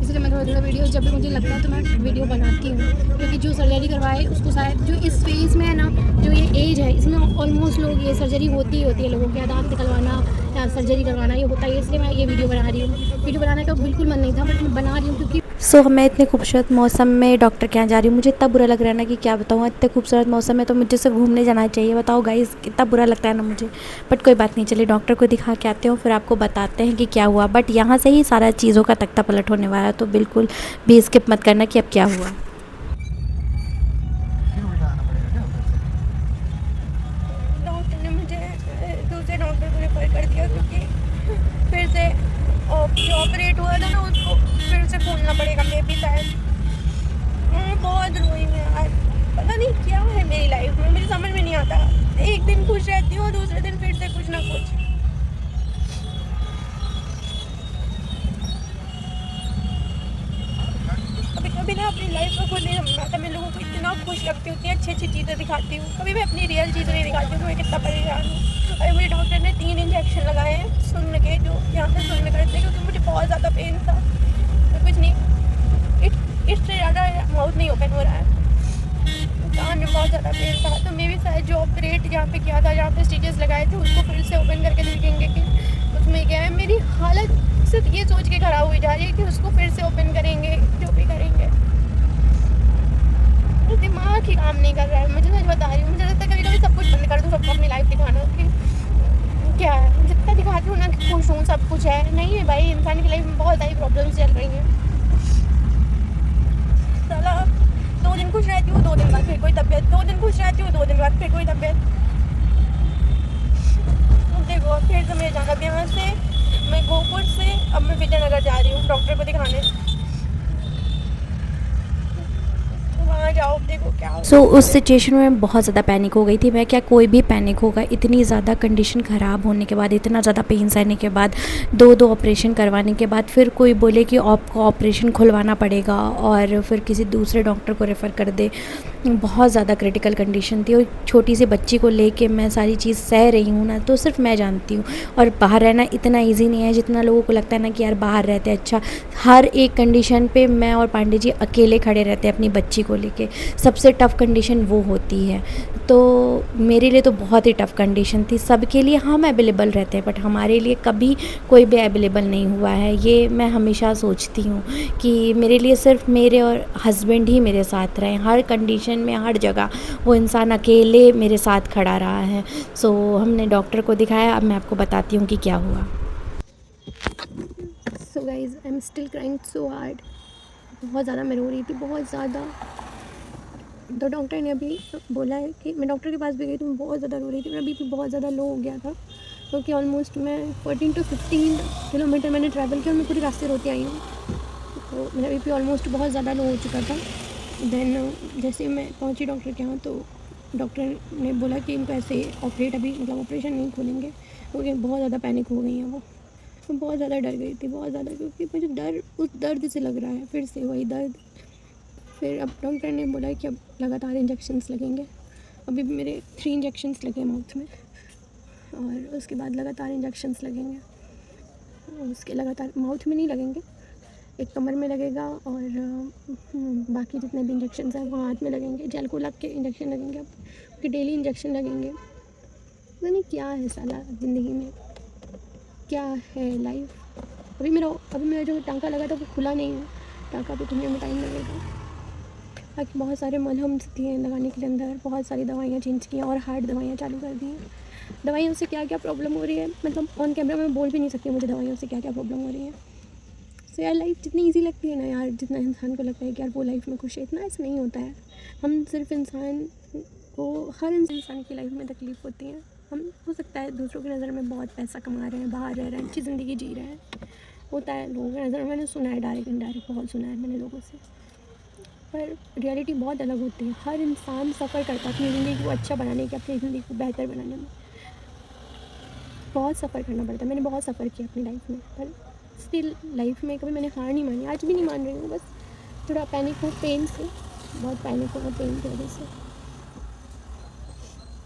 इसलिए मैं थोड़ा वीडियो जब भी मुझे लगता है तो मैं वीडियो बनाती हूँ, क्योंकि जो सर्जरी करवाए उसको शायद जो इस फेज़ में है ना, जो ये एज है इसमें ऑलमोस्ट लोग ये सर्जरी होती है लोगों के दांत निकलवाना या सर्जरी करवाना ये होता है। इसलिए मैं ये वीडियो बना रही हूँ। वीडियो बनाने का बिल्कुल मन नहीं था बट मैं बना रही हूँ क्योंकि मैं इतने खूबसूरत मौसम में डॉक्टर के यहाँ जा रही हूँ। मुझे इतना बुरा लग रहा है ना कि क्या बताऊँ। इतने खूबसूरत मौसम में तो मुझे सिर्फ घूमने जाना चाहिए। बताओ गाइस, कितना बुरा लगता है ना मुझे, बट कोई बात नहीं, चलिए डॉक्टर को दिखा के आते हो फिर आपको बताते हैं कि क्या हुआ। बट यहाँ से ही सारा चीज़ों का तख्ता पलट होने वाला है, तो बिल्कुल भी स्किप मत करना कि अब क्या हुआ। डॉक्टर ने मुझे दूसरे डॉक्टर को रेफर कर दिया, क्योंकि फिर से जो ऑपरेट हुआ था ना उसको फिर से खोलना पड़ेगा मे भी शायद। बहुत रोई मैं यार, पता नहीं क्या है मेरी लाइफ में, मुझे समझ में नहीं आता। एक दिन खुश रहती हूँ, दूसरे दिन फिर से कुछ ना कुछ। कभी कभी ना अपनी लाइफ में खुद नहीं समझ आता। मैं लोगों को इतना खुश रखती हूँ, इतनी अच्छी अच्छी चीज़ें दिखाती हूँ, कभी मैं अपनी रियल चीज़ें नहीं दिखाती हूँ कि मैं कितना परेशान हूँ। अरे मुझे डॉक्टर ने 3 इंजेक्शन लगाए हैं सुन के, जो यहाँ पे सुन में करते, क्योंकि मुझे बहुत ज़्यादा पेन था। तो कुछ नहीं, इससे ज़्यादा माउथ नहीं ओपन हो रहा है, कान में बहुत ज़्यादा पेन था। तो मैं भी शायद जो ऑपरेट जहाँ पे किया था, जहाँ पे स्टिचेस लगाए थे, उसको फिर से ओपन करके देखेंगे कि उसमें क्या है। मेरी हालत सिर्फ ये सोच के ख़राब हुई जा रही है कि उसको फिर से ओपन करेंगे, जो भी करेंगे। दिमाग ही काम नहीं कर रहा है, मुझे सच बता रही हूँ। मुझे लगता है कभी कभी सब कुछ बंद कर दूँ, सबको अपनी लाइफ दिखाना कि क्या है। जितना दिखाती हूँ ना कि खुश हूँ, सब कुछ है, नहीं है भाई। इंसान की लाइफ में बहुत सारी प्रॉब्लम्स चल रही हैं। साला 2 दिन खुश रहती हूँ, 2 दिन बाद फिर कोई तबीयत, 2 दिन खुश रहती हूँ, 2 दिन बाद फिर कोई तबीयत। देखो फिर से मैं जाना भी यहाँ से, मैं गोपुर से अब मैं विजयनगर जा रही हूँ डॉक्टर को दिखाने। वहाँ जाओ, देखो क्या होगा। उस सिचुएशन में बहुत ज़्यादा पैनिक हो गई थी मैं। क्या कोई भी पैनिक होगा इतनी ज़्यादा कंडीशन ख़राब होने के बाद, इतना ज़्यादा पेन सहने के बाद, 2 ऑपरेशन करवाने के बाद फिर कोई बोले कि आपको ऑपरेशन खुलवाना पड़ेगा और फिर किसी दूसरे डॉक्टर को रेफ़र कर दे। बहुत ज़्यादा क्रिटिकल कंडीशन थी और छोटी सी बच्ची को लेके मैं सारी चीज़ सह रही हूँ ना, तो सिर्फ मैं जानती हूँ। और बाहर रहना इतना ईजी नहीं है जितना लोगों को लगता है ना कि यार बाहर रहते हैं। अच्छा, हर एक कंडीशन पे मैं और पांडे जी अकेले खड़े रहते हैं अपनी बच्ची को लेके। सबसे टफ़ कंडीशन वो होती है, तो मेरे लिए तो बहुत ही टफ़ कंडीशन थी। सबके लिए हम अवेलेबल रहते हैं, बट हमारे लिए कभी कोई भी अवेलेबल नहीं हुआ है। ये मैं हमेशा सोचती हूँ कि मेरे लिए सिर्फ मेरे और हस्बैंड ही मेरे साथ रहें। हर कंडीशन सिचुएशन में, हर जगह वो इंसान अकेले मेरे साथ खड़ा रहा है। सो हमने डॉक्टर को दिखाया। अब मैं आपको बताती हूँ कि क्या हुआ। So guys I am still crying so hard. बहुत ज़्यादा मैं रो रही थी, बहुत ज़्यादा। तो डॉक्टर ने अभी बोला है कि मैं डॉक्टर के पास भी गई तो मैं बहुत ज़्यादा रो रही थी। मेरा बीपी बहुत ज़्यादा लो हो गया था, क्योंकि ऑलमोस्ट मैं 14 to 15 किलोमीटर मैंने ट्रैवल किया और मैं पूरे रास्ते रोती आई हूँ। तो मेरा बीपी ऑलमोस्ट बहुत ज़्यादा लो हो चुका था। देन जैसे मैं पहुँची डॉक्टर के यहाँ, तो डॉक्टर ने बोला कि इनको ऐसे ऑपरेट अभी मतलब ऑपरेशन नहीं खोलेंगे, क्योंकि बहुत ज़्यादा पैनिक हो गई हैं वो। मैं बहुत ज़्यादा डर गई थी, बहुत ज़्यादा, क्योंकि मुझे डर उस दर्द से लग रहा है, फिर से वही दर्द। फिर अब डॉक्टर ने बोला कि अब लगातार इंजेक्शन्स लगेंगे। अभी भी मेरे 3 इंजेक्शन्स लगे माउथ में, और उसके बाद लगातार इंजेक्शन्स लगेंगे। उसके लगातार माउथ में नहीं लगेंगे, एक कमर में लगेगा, और बाकी जितने भी इंजेक्शन्स हैं वो हाथ में लगेंगे। जेल को लग के इंजेक्शन लगेंगे, अब कि डेली इंजेक्शन लगेंगे। पता नहीं क्या है साला ज़िंदगी में, क्या है लाइफ। अभी मेरा जो टाँका लगा था वो खुला नहीं है, टाँका भी खुलने में टाइम लगेगा। बाकी बहुत सारे मलहम दिए लगाने के लिए अंदर, बहुत सारी दवाइयाँ चेंज की हैं और हार्ड दवाइयाँ चालू कर दी हैं। दवाइयों से क्या क्या प्रॉब्लम हो रही है, मतलब ऑन कैमरा मैं बोल भी नहीं सकती मुझे दवाइयों से क्या क्या प्रॉब्लम हो रही है। सो यार लाइफ जितनी ईजी लगती है ना यार, जितना इंसान को लगता है कि यार वो लाइफ में खुश है, इतना ऐसा नहीं होता है। हम सिर्फ इंसान को, हर इंसान की लाइफ में तकलीफ़ होती है। हम हो सकता है दूसरों की नज़र में बहुत पैसा कमा रहे हैं, बाहर रह रहे हैं, अच्छी ज़िंदगी जी रहे हैं, होता है लोगों की नज़र में। मैंने सुना है डायरेक्ट इनडायरेक्ट बहुत सुना है मैंने लोगों से, पर रियलिटी बहुत अलग होती है। हर इंसान सफ़र करता है अपनी ज़िंदगी को अच्छा बनाने के, अपनी ज़िंदगी को बेहतर बनाने में बहुत सफ़र करना पड़ता है। मैंने बहुत सफ़र किया अपनी लाइफ में, पर स्टिल लाइफ में कभी मैंने हार नहीं मानी, आज भी नहीं मान रही हूँ। बस थोड़ा पैनिक हो पेन से, बहुत पैनिक हो पेन की वजह से।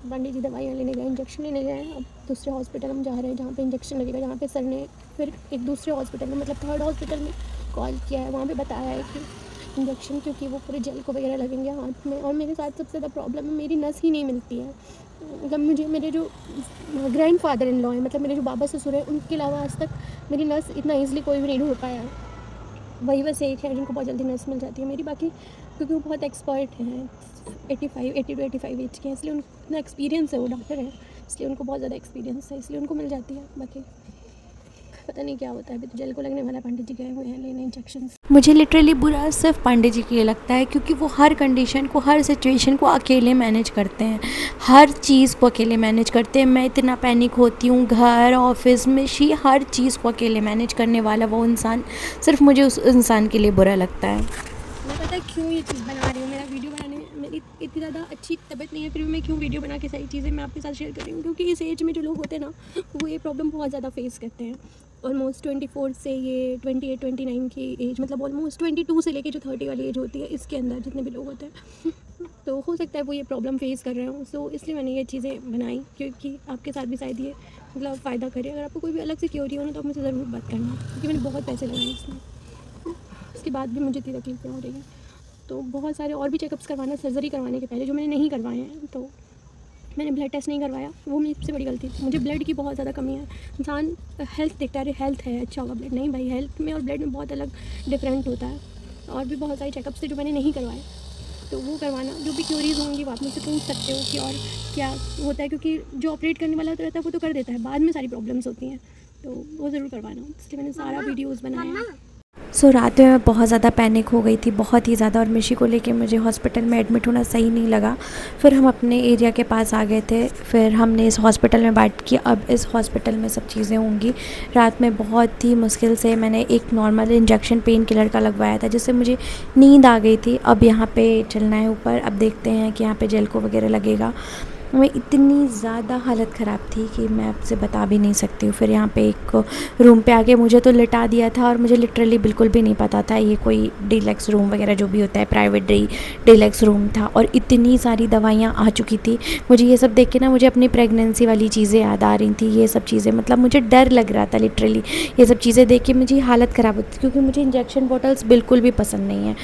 पंडित जी दवाइयाँ लेने गए, इंजेक्शन लेने गए। अब दूसरे हॉस्पिटल हम जा रहे हैं जहाँ पे इंजेक्शन लगेगा, जहाँ पे सर ने फिर एक दूसरे हॉस्पिटल में, मतलब 3rd हॉस्पिटल में कॉल किया है, वहाँ पे बताया है कि इंजेक्शन, क्योंकि वो पूरे जेल को वगैरह लगेंगे हाथ में। और मेरे साथ सबसे ज़्यादा प्रॉब्लम है, मेरी नस ही नहीं मिलती है। मतलब मुझे मेरे जो ग्रैंडफादर इन लॉ हैं, मतलब मेरे जो बाबा ससुर हैं, उनके अलावा आज तक मेरी नस इतना ईज़िली कोई भी नहीं ढूंढ पाया। वही बस एक है जिनको बहुत जल्दी नस मिल जाती है मेरी। बाकी क्योंकि वो बहुत एक्सपर्ट हैं, 80 to 85 एज के हैं, इसलिए उनको इतना एक्सपीरियंस है, वो डॉक्टर हैं, इसलिए उनको बहुत ज़्यादा एक्सपीरियंस है, इसलिए उनको मिल जाती है। बाकी पता नहीं क्या होता है, अभी तो जेल को लगने वाला। पंडित जी गए हुए हैं लेने इंजेक्शन्स। मुझे लिटरली बुरा सिर्फ पांडे जी के लिए लगता है, क्योंकि वो हर कंडीशन को, हर सिचुएशन को अकेले मैनेज करते हैं, हर चीज़ को अकेले मैनेज करते हैं। मैं इतना पैनिक होती हूँ घर ऑफिस में, हर चीज़ को अकेले मैनेज करने वाला वो इंसान, सिर्फ मुझे उस इंसान के लिए बुरा लगता है। मैं पता है क्यों ये चीज़ बना रही हूँ, मेरा वीडियो बनाने में मेरी इतनी ज़्यादा अच्छी तबीयत नहीं है, फिर भी मैं क्यों वीडियो बना के सारी चीज़ें मैं आपके साथ शेयर कर रही हूँ। क्योंकि इस एज में जो लोग होते हैं ना, वो ये प्रॉब्लम बहुत ज़्यादा फेस करते हैं। ऑलमोस्ट 24 से ये 28-29 की एज, मतलब ऑलमोस्ट 22 से लेके जो 30 वाली एज होती है, इसके अंदर जितने भी लोग होते हैं, तो हो सकता है वो ये प्रॉब्लम फेस कर रहे हो। सो इसलिए मैंने ये चीज़ें बनाई, क्योंकि आपके साथ भी शायद ये मतलब फ़ायदा करे। अगर आपको कोई भी अलग से क्योरी हो ना, तो आप मुझसे ज़रूर बात करना, क्योंकि मैंने बहुत पैसे लगाए इसमें, उसके बाद भी मुझे इतनी तकलीफ़ें हो रही हैं। तो बहुत सारे और भी चेकअप्स करवाना, सर्जरी करवाने के पहले, जो मैंने नहीं करवाए हैं। तो मैंने ब्लड टेस्ट नहीं करवाया, वो मेरी सबसे बड़ी गलती थी। मुझे ब्लड की बहुत ज़्यादा कमी है। इंसान हेल्थ देखता है, हेल्थ है अच्छा होगा ब्लड, नहीं भाई, हेल्थ में और ब्लड में बहुत अलग डिफरेंट होता है। और भी बहुत सारे चेकअप्स थे जो मैंने नहीं करवाए, तो वो करवाना। जो भी क्यूरीज होंगी वो आप मुझसे पूछ सकते हो कि और क्या होता है, क्योंकि जो ऑपरेट करने वाला रहता है वो तो कर देता है, बाद में सारी प्रॉब्लम्स होती हैं, तो वो ज़रूर करवाना। इसलिए मैंने सारा वीडियोज़ बनाया। सो रात में मैं बहुत ज़्यादा पैनिक हो गई थी, बहुत ही ज़्यादा, और मिशी को लेके मुझे हॉस्पिटल में एडमिट होना सही नहीं लगा। फिर हम अपने एरिया के पास आ गए थे, फिर हमने इस हॉस्पिटल में बात की, अब इस हॉस्पिटल में सब चीज़ें होंगी। रात में बहुत ही मुश्किल से मैंने एक नॉर्मल इंजेक्शन पेन किलर का लगवाया था, जिससे मुझे नींद आ गई थी। अब यहाँ पे चलना है ऊपर, अब देखते हैं कि यहाँ पे जेल को वगैरह लगेगा। मैं इतनी ज़्यादा हालत ख़राब थी कि मैं आपसे बता भी नहीं सकती हूँ। फिर यहाँ पे एक रूम पे आके मुझे तो लिटा दिया था, और मुझे लिटरली बिल्कुल भी नहीं पता था ये कोई डीलक्स रूम वगैरह जो भी होता है, प्राइवेट डीलक्स रूम था। और इतनी सारी दवाइयाँ आ चुकी थी। मुझे ये सब देख के ना, मुझे अपनी प्रेगनेंसी वाली चीज़ें याद आ रही थी। ये सब चीज़ें, मतलब मुझे डर लग रहा था लिटरली। ये सब चीज़ें देख के मुझे हालत ख़राब होती थी, क्योंकि मुझे इंजेक्शन बॉटल्स बिल्कुल भी पसंद नहीं है।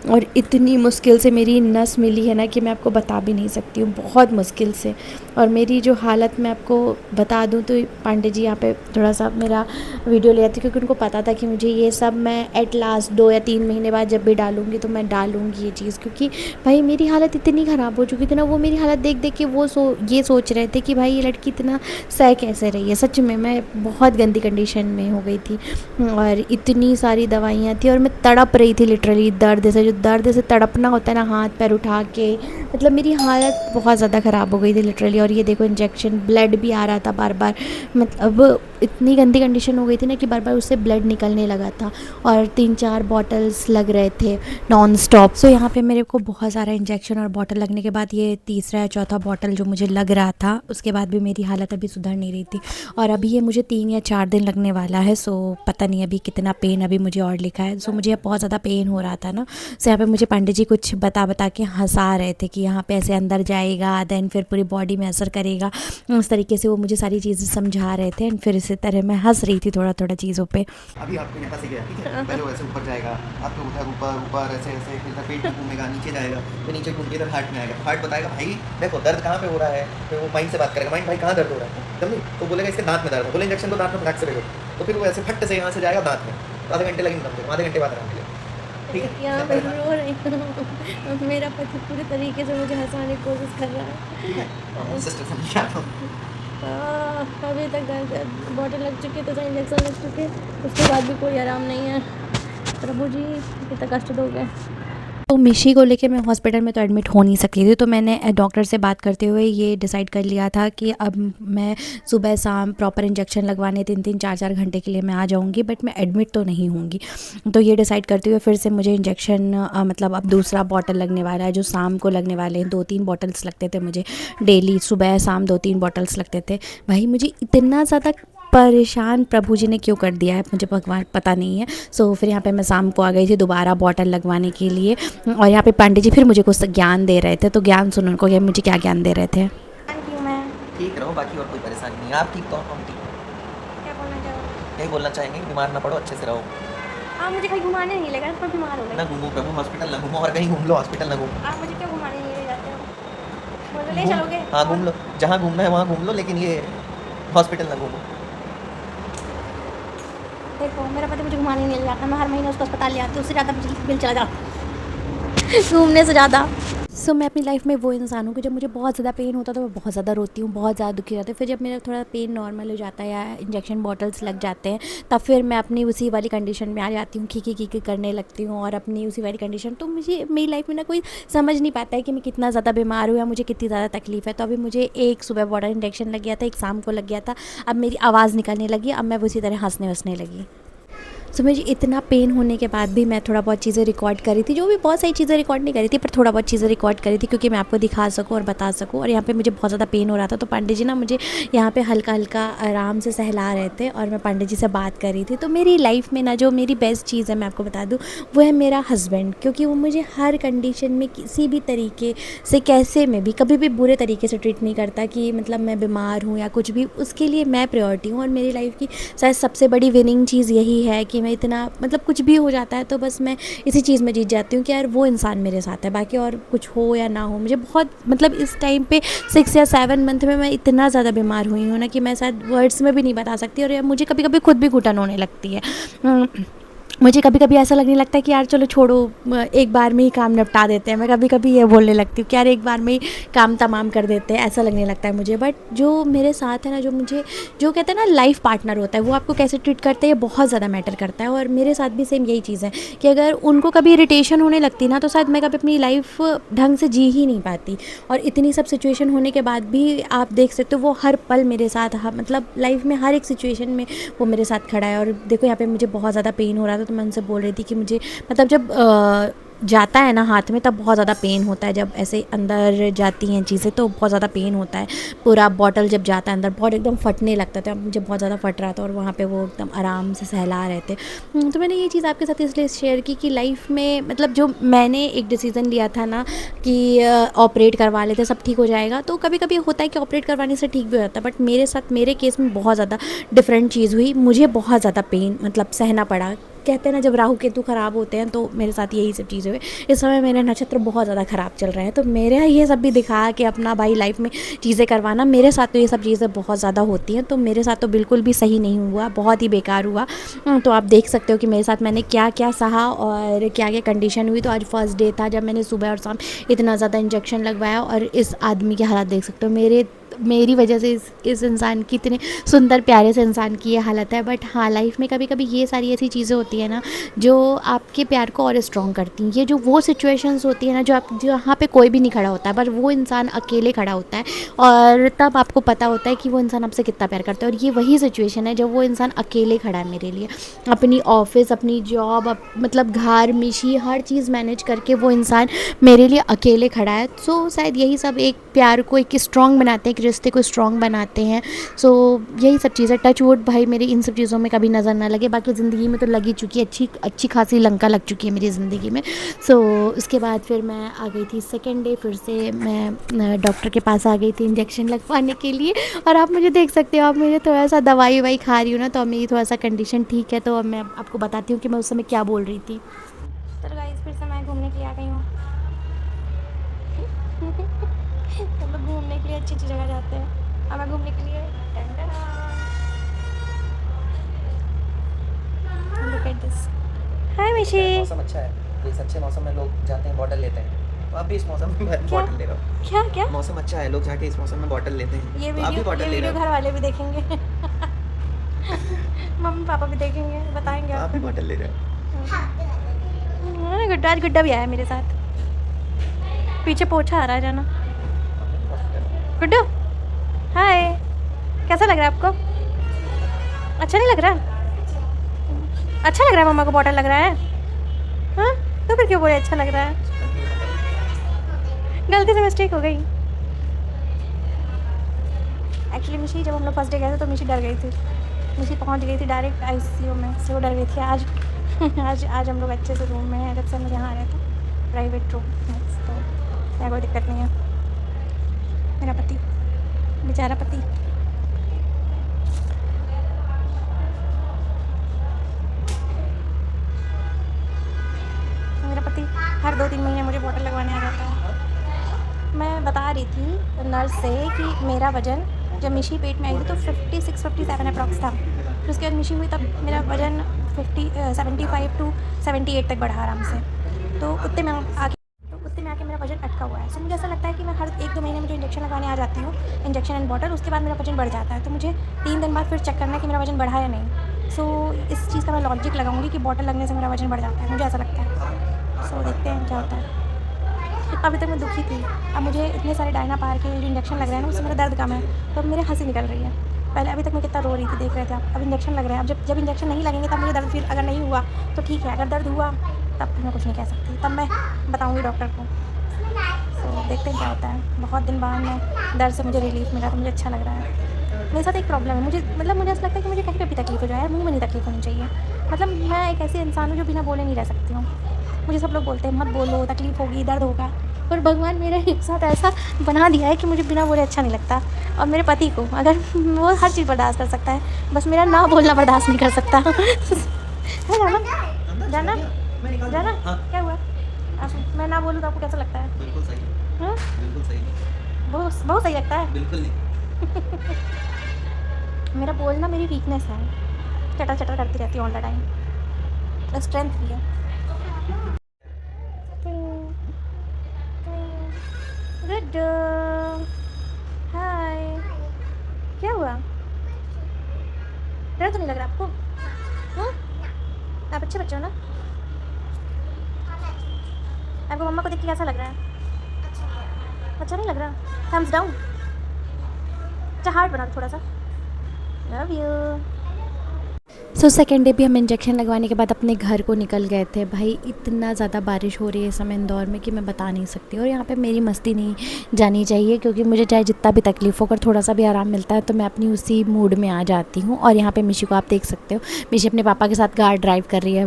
और इतनी मुश्किल से मेरी नस मिली है ना कि मैं आपको बता भी नहीं सकती हूँ, बहुत मुश्किल से। और मेरी जो हालत मैं आपको बता दूँ तो पांडे जी यहाँ पे थोड़ा सा मेरा वीडियो ले आते, क्योंकि उनको पता था कि मुझे ये सब मैं एट लास्ट 2 या 3 महीने बाद जब भी डालूँगी तो मैं डालूँगी ये चीज़, क्योंकि भाई मेरी हालत इतनी ख़राब हो चुकी थी ना। वो मेरी हालत देख देख के वो ये सोच रहे थे कि भाई ये लड़की इतना सह कैसे रही है। सच में मैं बहुत गंदी कंडीशन में हो गई थी और इतनी सारी दवाइयाँ थी और मैं तड़प रही थी लिटरली दर्द से, जो दर्द से तड़पना होता है ना हाथ पैर उठा के, मतलब मेरी हालत बहुत ज़्यादा ख़राब हो गई थी लिटरली। और ये देखो इंजेक्शन, ब्लड भी आ रहा था बार बार, मतलब इतनी गंदी कंडीशन हो गई थी ना कि बार बार उससे ब्लड निकलने लगा था और 3-4 बॉटल्स लग रहे थे नॉन स्टॉप। सो यहाँ पे मेरे को बहुत सारा इंजेक्शन और बॉटल लगने के बाद ये तीसरा या चौथा बॉटल जो मुझे लग रहा था, उसके बाद भी मेरी हालत अभी सुधर नहीं रही थी। और अभी ये मुझे 3 या 4 दिन लगने वाला है। सो पता नहीं अभी कितना पेन अभी मुझे और लिखा है। सो मुझे बहुत ज़्यादा पेन हो रहा था ना, सो यहाँ पे मुझे पंडित जी कुछ बता के हंसा रहे थे कि यहाँ पे ऐसे अंदर जाएगा, देन फिर पूरी बॉडी में असर करेगा, उस तरीके से वो मुझे सारी चीज़ें समझा रहे थे। एंड फिर इसी तरह मैं हंस रही थी थोड़ा थोड़ा चीज़ों पे। अभी आपको यहाँ से गया, ठीक है, पहले वो ऐसे ऊपर जाएगा, आपको उधर ऊपर ऊपर ऐसे ऐसे, फिर पेट में घूमेगा, नीचे जाएगा, फिर नीचे घूम के इधर हार्ट में आएगा। हार्ट बताएगा भाई देखो दर्द कहाँ पे हो रहा है, फिर वो माइंड से बात करेगा, माइंड भाई कहाँ दर्द हो रहा है, समझी, तो बोलेगा इसके दांत में दर्द है, बोले इंजेक्शन को दांत में फटाक से देखो, तो फिर वो ऐसे फट से यहाँ से जाएगा दांत में, तो आधे घंटे लगेंगे, कम से कम आधे घंटे बाद आराम के लिए, ठीक है। यहाँ पे रो रही हूँ, मेरा पति पूरे तरीके से मुझे हंसाने की कोशिश कर रहा है। ठीक है, सिस्टर समझ आता हूँ। अभी तक बॉटल लग चुकी है, तो इंजेक्शन लग चुके, उसके बाद भी कोई आराम नहीं है। प्रभु जी कितना कष्ट दोगे। तो मिशी को लेके मैं हॉस्पिटल में तो एडमिट हो नहीं सकती थी, तो मैंने डॉक्टर से बात करते हुए ये डिसाइड कर लिया था कि अब मैं सुबह शाम प्रॉपर इंजेक्शन लगवाने 3-3 4-4 घंटे के लिए मैं आ जाऊंगी, बट मैं एडमिट तो नहीं होंगी। तो ये डिसाइड करते हुए फिर से मुझे इंजेक्शन मतलब अब दूसरा बॉटल लगने वाला है, जो शाम को लगने वाले हैं। 2-3 बॉटल्स लगते थे मुझे डेली, सुबह शाम 2-3 बॉटल्स लगते थे। भाई मुझे इतना ज़्यादा परेशान प्रभु जी ने क्यों कर दिया है मुझे भगवान पता नहीं है। सो फिर यहाँ पे मैं शाम को आ गई थी दोबारा बॉटल लगवाने के लिए, और यहाँ पे पंडित जी फिर मुझे कुछ ज्ञान दे रहे थे। तो ज्ञान सुनो उनको, ये मुझे क्या ज्ञान दे रहे थे। Thank you ma'am. ठीक रहो, बाकी और कोई परेशानी नहीं है, आप ठीक तो हम ठीक। क्या बोलना चाहोगे? यही बोलना चाहेंगे, बीमार ना पड़ो, अच्छे से रहो। आप मुझे कहीं घुमाने नहीं लगा, मैं बीमार हो ना गई। घूमो प्रभु, हॉस्पिटल ना घूमो, और कहीं घूम लो, हॉस्पिटल ना घूमो। आप मुझे क्यों घुमाने नहीं ले जाते हो? बोलो ले चलोगे? हाँ घूम लो, जहाँ घूमना है वहाँ घूम लो, लेकिन ये हॉस्पिटल ना घूमो। देखो मेरा पति मुझे घुमाने नहीं ले जाता, मैं हर महीने उसको अस्पताल ले आती हूँ, उससे ज़्यादा बिल चला जाता घूमने से ज़्यादा। सो मैं अपनी लाइफ में वो इंसान हूँ कि जब मुझे बहुत ज़्यादा पेन होता है तो मैं बहुत ज़्यादा रोती हूँ, बहुत ज़्यादा दुखी रहती हूँ। फिर जब मेरा थोड़ा पेन नॉर्मल हो जाता है या इंजेक्शन बॉटल्स लग जाते हैं, तब फिर मैं अपनी उसी वाली कंडीशन में आ जाती हूँ, खी करने लगती हूँ और अपनी उसी वाली कंडीशन। तो मुझे मेरी लाइफ में ना कोई समझ नहीं पाता है कि मैं कितना ज़्यादा बीमार हूँ या मुझे कितनी ज़्यादा तकलीफ़ है। तो अभी मुझे एक सुबह बॉटल इंजेक्शन लग गया था, एक शाम को लग गया था, अब मेरी आवाज़ निकलने लगी, अब मैं उसी तरह हंसने लगी। सो मुझे इतना पेन होने के बाद भी मैं थोड़ा बहुत चीज़ें रिकॉर्ड करी थी, जो भी बहुत सारी चीज़ें रिकॉर्ड नहीं करी थी, पर थोड़ा बहुत चीज़ें रिकॉर्ड करी थी क्योंकि मैं आपको दिखा सकूं और बता सकूं। और यहाँ पे मुझे बहुत ज़्यादा पेन हो रहा था, तो पंडित जी ना मुझे यहाँ पे हल्का हल्का आराम से सहला रहे थे और मैं पंडित जी से बात कर रही थी। तो मेरी लाइफ में ना जो मेरी बेस्ट चीज़ है मैं आपको बता दूँ, वो है मेरा हस्बैंड, क्योंकि वो मुझे हर कंडीशन में किसी भी तरीके से कैसे में भी कभी भी बुरे तरीके से ट्रीट नहीं करता कि मतलब मैं बीमार हूँ या कुछ भी, उसके लिए मैं प्रायोरिटी हूँ। और मेरी लाइफ की शायद सबसे बड़ी विनिंग चीज़ यही है कि मैं इतना मतलब कुछ भी हो जाता है तो बस मैं इसी चीज़ में जीत जाती हूँ कि यार वो इंसान मेरे साथ है, बाकी और कुछ हो या ना हो। मुझे बहुत मतलब इस टाइम पे 6 या 7 मंथ में मैं इतना ज़्यादा बीमार हुई हूँ ना कि मैं शायद वर्ड्स में भी नहीं बता सकती। और मुझे कभी कभी खुद भी घुटन होने लगती है। मुझे कभी कभी ऐसा लगने लगता है कि यार चलो छोड़ो, एक बार में ही काम निपटा देते हैं। मैं कभी कभी ये बोलने लगती हूँ कि यार एक बार में ही काम तमाम कर देते हैं, ऐसा लगने लगता है मुझे। बट जो मेरे साथ है ना, जो कहते हैं ना लाइफ पार्टनर होता है, वो आपको कैसे ट्रीट करते हैं ये बहुत ज़्यादा मैटर करता है। और मेरे साथ भी सेम यही चीज़ है कि अगर उनको कभी इरिटेशन होने लगती ना, तो शायद मैं कभी अपनी लाइफ ढंग से जी ही नहीं पाती। और इतनी सब सिचुएशन होने के बाद भी आप देख सकते हो वो हर पल मेरे साथ, मतलब लाइफ में हर एक सिचुएशन में वो मेरे साथ खड़ा है। और देखो यहाँ पे मुझे बहुत ज़्यादा पेन हो रहा था, तो मैं उनसे बोल रही थी कि मुझे मतलब जब जाता है ना हाथ में, तब बहुत ज़्यादा पेन होता है। जब ऐसे अंदर जाती हैं चीज़ें तो बहुत ज़्यादा पेन होता है। पूरा बॉटल जब जाता है अंदर बहुत एकदम फटने लगता था, मुझे बहुत ज़्यादा फट रहा था। और वहाँ पे वो एकदम आराम से सहला रहे थे। तो मैंने ये चीज़ आपके साथ इसलिए शेयर की कि लाइफ में मतलब जो मैंने एक डिसीज़न लिया था ना कि ऑपरेट करवा लेते सब ठीक हो जाएगा, तो कभी कभी होता है कि ऑपरेट करवाने से ठीक भी हो जाता है। बट मेरे साथ मेरे केस में बहुत ज़्यादा डिफरेंट चीज़ हुई, मुझे बहुत ज़्यादा पेन मतलब सहना पड़ा कहते हैं ना जब राहु केतु ख़राब होते हैं तो मेरे साथ यही सब चीज़ें हुई। इस समय मेरे नक्षत्र बहुत ज़्यादा ख़राब चल रहे हैं, तो मेरे यहाँ ये सब भी दिखा कि अपना भाई लाइफ में चीज़ें करवाना। मेरे साथ तो ये सब चीज़ें बहुत ज़्यादा होती हैं, तो मेरे साथ तो बिल्कुल भी सही नहीं हुआ, बहुत ही बेकार हुआ। तो आप देख सकते हो कि मेरे साथ मैंने क्या क्या सहा और क्या क्या कंडीशन हुई। तो आज फर्स्ट डे था जब मैंने सुबह और शाम इतना ज़्यादा इंजेक्शन लगवाया, और इस आदमी के हालात देख सकते हो। मेरी वजह से इस इंसान की, इतने सुंदर प्यारे से इंसान की ये हालत है। बट हाँ, लाइफ में कभी कभी ये सारी ऐसी चीज़ें होती है ना जो आपके प्यार को और स्ट्रॉन्ग करती हैं। ये जो वो सिचुएशंस होती है ना जो जहाँ पे कोई भी नहीं खड़ा होता है, पर वो इंसान अकेले खड़ा होता है, और तब आपको पता होता है कि वो इंसान आपसे कितना प्यार करता है। और ये वही सिचुएशन है जब वो इंसान अकेले खड़ा है मेरे लिए। अपनी ऑफिस, अपनी जॉब, मतलब घर, मिशी, हर चीज़ मैनेज करके वो इंसान मेरे लिए अकेले खड़ा है। सो शायद यही सब एक प्यार को एक स्ट्रॉन्ग बनाते हैं, एक रिश्ते को स्ट्रॉन्ग बनाते हैं। सो यही सब चीज़ें, टच वुड भाई मेरे इन सब चीज़ों में कभी नज़र ना लगे। बाकी ज़िंदगी में तो लगी चुकी है, अच्छी खासी लंका लग चुकी है मेरी ज़िंदगी में। सो उसके बाद फिर मैं आ गई थी सेकेंड डे, फिर से मैं डॉक्टर के पास आ गई थी इंजेक्शन लगवाने के लिए। और आप मुझे देख सकते हो, आप मुझे थोड़ा सा दवाई ववाई खा रही हूँ ना, तो अब मेरी थोड़ा सा कंडीशन ठीक है। तो अब मैं आपको बताती हूँ कि मैं उस समय क्या बोल रही थी। चलो गाइस, फिर से मैं घूमने के लिए आ गई हूँ। हम लोग घूमने के लिए अच्छी जगह जाते हैं। अब मैं घूमने के लिए लुक एट दिस। हाय मिशी। मौसम अच्छा है, इस अच्छे मौसम में लोग जाते हैं बॉटल लेते हैं, तो आप भी इस मौसम में क्या? बॉटल ले रहे हो। क्या क्या? मौसम अच्छा है, लोग जाके इस मौसम में बॉटल लेते हैं, ये तो आप भी वीडियो बॉटल ले रहे घर हो, वाले भी देखेंगे। मम्मी पापा भी देखेंगे, बताएंगे तो आप भी आपको। बॉटल ले रहे हो। गुड्डा, आज गुड्डा भी आया मेरे साथ। पीछे पोछा आ रहा है, जाना। गुड्डू, हाय। कैसा लग रहा है आपको? अच्छा नहीं लग रहा? अच्छा लग रहा है? मम्मा को बॉटल लग रहा है? हाँ, तो फिर क्यों बोले अच्छा लग रहा है? गलती से मिस्टेक हो गई। एक्चुअली मिशी, जब हम लोग फर्स्ट डे गए थे तो मिशी डर गई थी। मिशी पहुंच गई थी डायरेक्ट आईसीयू में, से वो डर गई थी। आज हम लोग अच्छे से रूम में हैं, जब से हम लोग यहाँ आ रहे थे, प्राइवेट रूम। तो यहाँ कोई दिक्कत नहीं है। मेरा पति, बेचारा पति। मेरा पति हर 2-3 महीने मुझे बॉटल लगवाने आ जाता है। मैं बता रही थी नर्स से कि मेरा वज़न जब मिशी पेट में आई थी तो 56-57 अप्रॉक्स था। फिर उसके बाद मिशी हुई तब मेरा वज़न 75 to 78 तक बढ़ा आराम से। तो उतने में आके मेरा वज़न अटका हुआ है। सो मुझे ऐसा लगता है कि मैं हर 1-2 महीने में जो इंजेक्शन लगाने आ जाती हूँ, इंजेक्शन एंड बॉटल, उसके बाद मेरा वज़न बढ़ जाता है। तो मुझे 3 दिन बाद फिर चेक करना है कि मेरा वज़न बढ़ा या नहीं। सो इस चीज़ का मैं लॉजिक लगाऊंगी कि बॉटल लगने से मेरा वज़न बढ़ जाता है, मुझे ऐसा लगता है। सो देखते हैं क्या होता है। अभी तक मैं दुखी थी, अब मुझे इतने सारे डायना पार के जो इंजेक्शन लग रहे हैं ना, उससे मेरा दर्द कम है, तो अब मेरे हंसी निकल रही है। पहले अभी तक मैं कितना रो रही थी, देख रहे थे आप। अब इंजेक्शन लग रहे हैं, अब जब इंजेक्शन नहीं लगेंगे तब मुझे दर्द, फिर अगर नहीं हुआ तो ठीक है, अगर दर्द हुआ तब फिर मैं कुछ नहीं कह सकती, तब मैं बताऊँगी डॉक्टर को। तो देखते हैं क्या होता है। बहुत दिन बाद में दर्द से मुझे रिलीफ मिला, तो मुझे अच्छा लग रहा है। मेरे साथ एक प्रॉब्लम है, मुझे ऐसा लगता है कि मुझे कहीं पे भी तकलीफ हो जाए, मुंह में नहीं तकलीफ होनी चाहिए। मतलब मैं एक ऐसी इंसान हूँ जो बिना बोले नहीं रह सकती हूँ। मुझे सब लोग बोलते हैं मत बोलो, तकलीफ होगी, दर्द होगा, पर भगवान मेरे साथ ऐसा बना दिया है कि मुझे बिना बोले अच्छा नहीं लगता। और मेरे पति को, अगर वो हर चीज़ बर्दाश्त कर सकता है, बस मेरा ना बोलना बर्दाश्त नहीं कर सकता। है जाना जाना। हाँ। क्या हुआ? मैं ना बोलूँ तो आपको कैसा लगता है? बिल्कुल सही, हाँ? बिल्कुल सही, बहुत सही लगता है। बिल्कुल नहीं। मेरा बोलना मेरी वीकनेस है, चटर करती रहती हूँ ऑल द टाइम, स्ट्रेंथ भी है। गुड, हाय। क्या हुआ? डर तो नहीं लग रहा आपको? हाँ? आप अच्छे बच्चे हो ना? आपको मम्मा को देख के कैसा लग रहा है? अच्छा नहीं लग रहा? Thumbs down. अच्छा हार्ट बना दो थोड़ा सा। Love you. So second day भी हम इंजेक्शन लगवाने के बाद अपने घर को निकल गए थे। भाई इतना ज़्यादा बारिश हो रही है इस समय इंदौर में कि मैं बता नहीं सकती, और यहाँ पे मेरी मस्ती नहीं जानी चाहिए, क्योंकि मुझे चाहे जितना भी तकलीफ़ हो, अगर थोड़ा सा भी आराम मिलता है तो मैं अपनी उसी मूड में आ जाती हूँ। और यहाँ पे मिशी को आप देख सकते हो, मिशी अपने पापा के साथ कार ड्राइव कर रही है।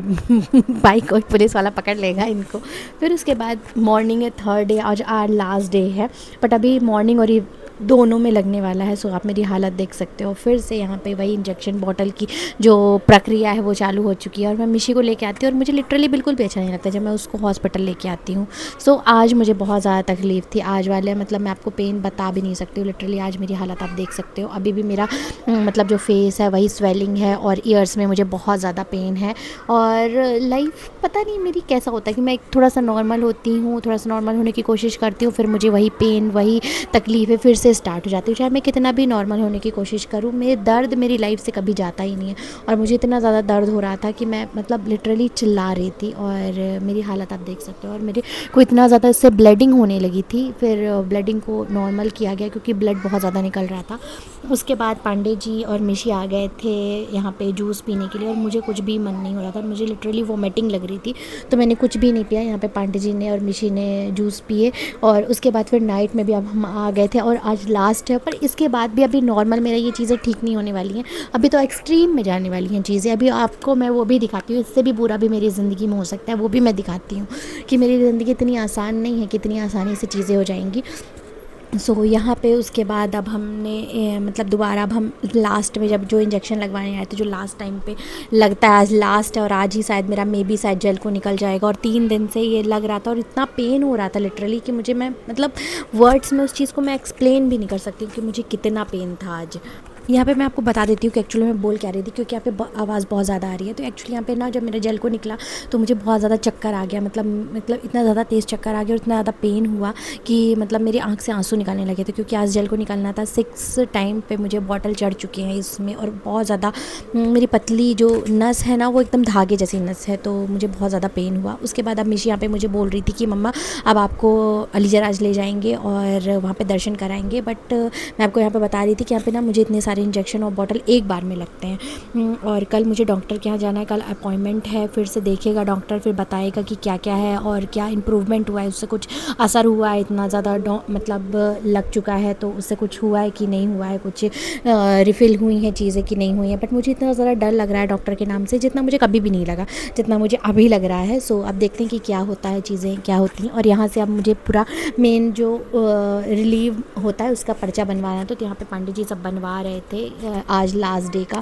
बाइक कोई पुलिस वाला पकड़ लेगा इनको। फिर उसके बाद मॉर्निंग है, थर्ड डे, आज लास्ट डे है, बट अभी मॉर्निंग और दोनों में लगने वाला है। सो आप मेरी हालत देख सकते हो। फिर से यहाँ पे वही इंजेक्शन बॉटल की जो प्रक्रिया है वो चालू हो चुकी है और मैं मिशी को लेके आती हूँ और मुझे लिटरली बिल्कुल भी अच्छा नहीं लगता जब मैं उसको हॉस्पिटल लेके आती हूँ। सो आज मुझे बहुत ज़्यादा तकलीफ़ थी। आज वाले मतलब मैं आपको पेन बता भी नहीं सकती हूँ। लिटरली आज मेरी हालत आप देख सकते हो। अभी भी मेरा मतलब जो फेस है वही स्वेलिंग है और ईयर्स में मुझे बहुत ज़्यादा पेन है। और लाइफ पता नहीं मेरी कैसा होता है कि मैं थोड़ा सा नॉर्मल होती हूँ, थोड़ा सा नॉर्मल होने की कोशिश करती हूँ, फिर मुझे वही पेन वही तकलीफ़ें फिर से स्टार्ट हो जाती हूँ। चाहे मैं कितना भी नॉर्मल होने की कोशिश करूँ, मेरे दर्द मेरी लाइफ से कभी जाता ही नहीं है। और मुझे इतना ज़्यादा दर्द हो रहा था कि मैं मतलब लिटरली चिल्ला रही थी और मेरी हालत आप देख सकते हो। और मेरे को इतना ज़्यादा इससे ब्लीडिंग होने लगी थी। फिर ब्लीडिंग को नॉर्मल किया गया क्योंकि ब्लड बहुत ज़्यादा निकल रहा था। उसके बाद पांडे जी और मिशी आ गए थे यहाँ पे जूस पीने के लिए और मुझे कुछ भी मन नहीं हो रहा था। मुझे लिटरली वोमिटिंग लग रही थी तो मैंने कुछ भी नहीं पिया। यहाँ पे पांडे जी ने और मिशी ने जूस पिए और उसके बाद फिर नाइट में भी अब हम आ गए थे और आज लास्ट है। पर इसके बाद भी अभी नॉर्मल मेरा ये चीज़ें ठीक नहीं होने वाली हैं। अभी तो एक्सट्रीम में जाने वाली हैं चीज़ें। अभी आपको मैं वो भी दिखाती हूँ, इससे भी बुरा भी मेरी ज़िंदगी में हो सकता है, वो भी मैं दिखाती हूँ कि मेरी ज़िंदगी इतनी आसान नहीं है कि इतनी आसानी से चीज़ें हो जाएंगी। सो यहाँ पे उसके बाद अब हमने मतलब दोबारा अब हम लास्ट में जब जो इंजेक्शन लगवाने आए थे, जो लास्ट टाइम पे लगता है, आज लास्ट है और आज ही शायद मेरा मे बी शायद जेल को निकल जाएगा। और 3 दिन से ये लग रहा था और इतना पेन हो रहा था लिटरली कि मुझे मैं मतलब वर्ड्स में उस चीज़ को मैं एक्सप्लेन भी नहीं कर सकती कि मुझे कितना पेन था आज। यहाँ पे मैं आपको बता देती हूँ कि एक्चुअली मैं बोल क्या रही थी, क्योंकि यहाँ पे आवाज़ बहुत ज़्यादा आ रही है। तो एक्चुअली यहाँ पे ना जब मेरा जेल को निकला तो मुझे बहुत ज़्यादा चक्कर आ गया, मतलब इतना ज़्यादा तेज़ चक्कर आ गया और इतना ज़्यादा पेन हुआ कि मतलब मेरी आँख से आंसू निकलने लगे थे। क्योंकि आज जेल को निकलना था, 6 टाइम पे मुझे बॉटल चढ़ चुके हैं इसमें और बहुत ज़्यादा मेरी पतली जो नस है ना वो एकदम धागे जैसी नस है, तो मुझे बहुत ज़्यादा पेन हुआ। उसके बाद अब मिशी यहाँ पे मुझे बोल रही थी कि मम्मा अब आपको अलीजराज ले जाएंगे और वहाँ पे दर्शन कराएंगे। बट मैं आपको यहाँ पे बता रही थी कि यहाँ पे ना मुझे इतने सारे इंजेक्शन और बॉटल एक बार में लगते हैं। और कल मुझे डॉक्टर के यहाँ जाना है, कल अपॉइंटमेंट है, फिर से देखेगा डॉक्टर, फिर बताएगा कि क्या क्या है और क्या इम्प्रूवमेंट हुआ है, उससे कुछ असर हुआ है, इतना ज़्यादा मतलब लग चुका है तो उससे कुछ हुआ है कि नहीं हुआ है, कुछ रिफ़िल हुई हैं चीज़ें कि नहीं हुई हैं। बट मुझे इतना ज़्यादा डर लग रहा है डॉक्टर के नाम से, जितना मुझे कभी भी नहीं लगा, जितना मुझे अभी लग रहा है। सो अब देखते हैं कि क्या होता है, चीज़ें क्या होती हैं। और यहाँ से अब मुझे पूरा मेन जो रिलीव होता है उसका पर्चा बनवाना है। तो यहाँ पे पांडे जी सब बनवा रहे थे आज लास्ट डे का।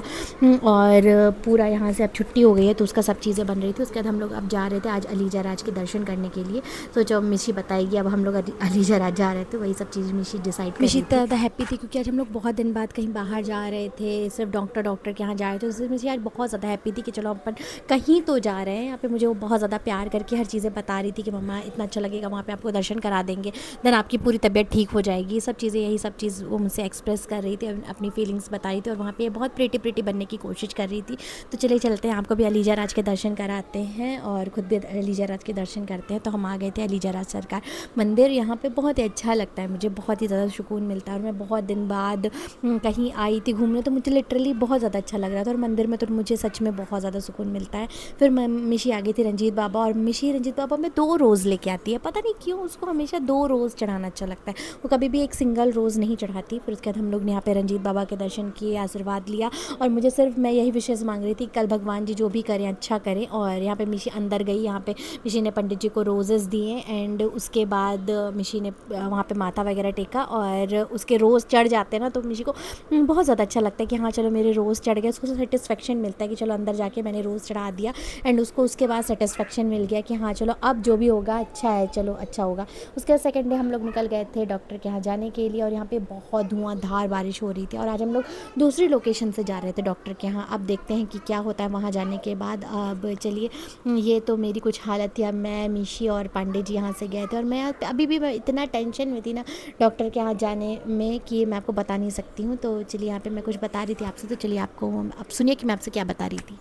और पूरा यहाँ से अब छुट्टी हो गई है तो उसका सब चीज़ें बन रही थी। उसके बाद हम लोग अब जा रहे थे आज अलीजराज के दर्शन करने के लिए। तो जब मिशी बताएगी अब हम लोग अलीजराज जा रहे थे, वही सब चीज़ मिशी डिसाइड कर। मिशी इतना ज़्यादा हैप्पी थी क्योंकि आज हम लोग बहुत दिन बाद कहीं बाहर जा रहे थे, सिर्फ डॉक्टर के यहाँ जा रहे थे। उससे मिशी आज बहुत ज़्यादा हैप्पी थी कि चलो अपन कहीं तो जा रहे हैं। यहाँ पे मुझे वो बहुत ज़्यादा प्यार करके हर चीज़ें बता रही थी कि मम्मा इतना अच्छा लगेगा, वहाँ पे आपको दर्शन करा देंगे, देन आपकी पूरी तबीयत ठीक हो जाएगी। सब चीज़ें यही सब चीज़ वो मुझसे एक्सप्रेस कर रही थी, अपनी फीलिंग्स बताई थी और वहाँ पे बहुत प्रीटी बनने की कोशिश कर रही थी। तो चलिए चलते हैं, आपको भी अलीजराज के दर्शन कराते हैं और ख़ुद भी अलीजराज के दर्शन करते हैं। तो हम आ गए थे अलीजराज सरकार मंदिर। यहाँ पे बहुत ही अच्छा लगता है, मुझे बहुत ही ज़्यादा सुकून मिलता है और मैं बहुत दिन बाद कहीं आई थी घूमने तो मुझे लिटरली बहुत ज़्यादा अच्छा लग रहा था। और मंदिर में तो मुझे सच में बहुत ज़्यादा सुकून मिलता है। फिर मिशी आ गई थी रंजीत बाबा, और मिशी रंजीत बाबा में 2 रोज़ लेके आती है, पता नहीं क्यों उसको हमेशा 2 रोज़ चढ़ाना अच्छा लगता है, वो कभी भी एक सिंगल रोज़ नहीं चढ़ाती। फिर उसके बाद हम लोग ने यहाँ पे रंजीत बाबा के दर्शन किए, आशीर्वाद लिया और मुझे सिर्फ मैं यही विशेष मांग रही थी कल भगवान जी जो भी करें अच्छा करें। और यहाँ पे मिशी अंदर गई, यहाँ पे मिशी ने पंडित जी को रोज़ेस दिए एंड उसके बाद मिशी ने वहाँ पे माथा वगैरह टेका और उसके रोज़ चढ़ जाते हैं ना तो मिशी को बहुत ज़्यादा अच्छा लगता है कि हाँ चलो मेरे रोज़ चढ़ गए। उसको सेटिस्फेक्शन मिलता है कि चलो अंदर जाके मैंने रोज़ चढ़ा दिया एंड उसको उसके बाद सेटिस्फेक्शन मिल गया कि हाँ चलो अब जो भी होगा अच्छा है, चलो अच्छा होगा। उसके बाद सेकेंड डे हम लोग निकल गए थे डॉक्टर के यहाँ जाने के लिए और यहाँ पे बहुत धुआंधार बारिश हो रही थी और आज हम लोग दूसरी लोकेशन से जा रहे थे डॉक्टर के यहाँ। अब देखते हैं कि क्या होता है वहाँ जाने के बाद। अब चलिए, ये तो मेरी कुछ हालत थी। अब मैं मिशी और पांडे जी यहाँ से गए थे और मैं अभी भी मैं इतना टेंशन में थी ना डॉक्टर के यहाँ जाने में कि मैं आपको बता नहीं सकती हूँ। तो चलिए यहाँ पे मैं कुछ बता रही थी आपसे, तो चलिए आपको अब सुनिए कि मैं आपसे क्या बता रही थी।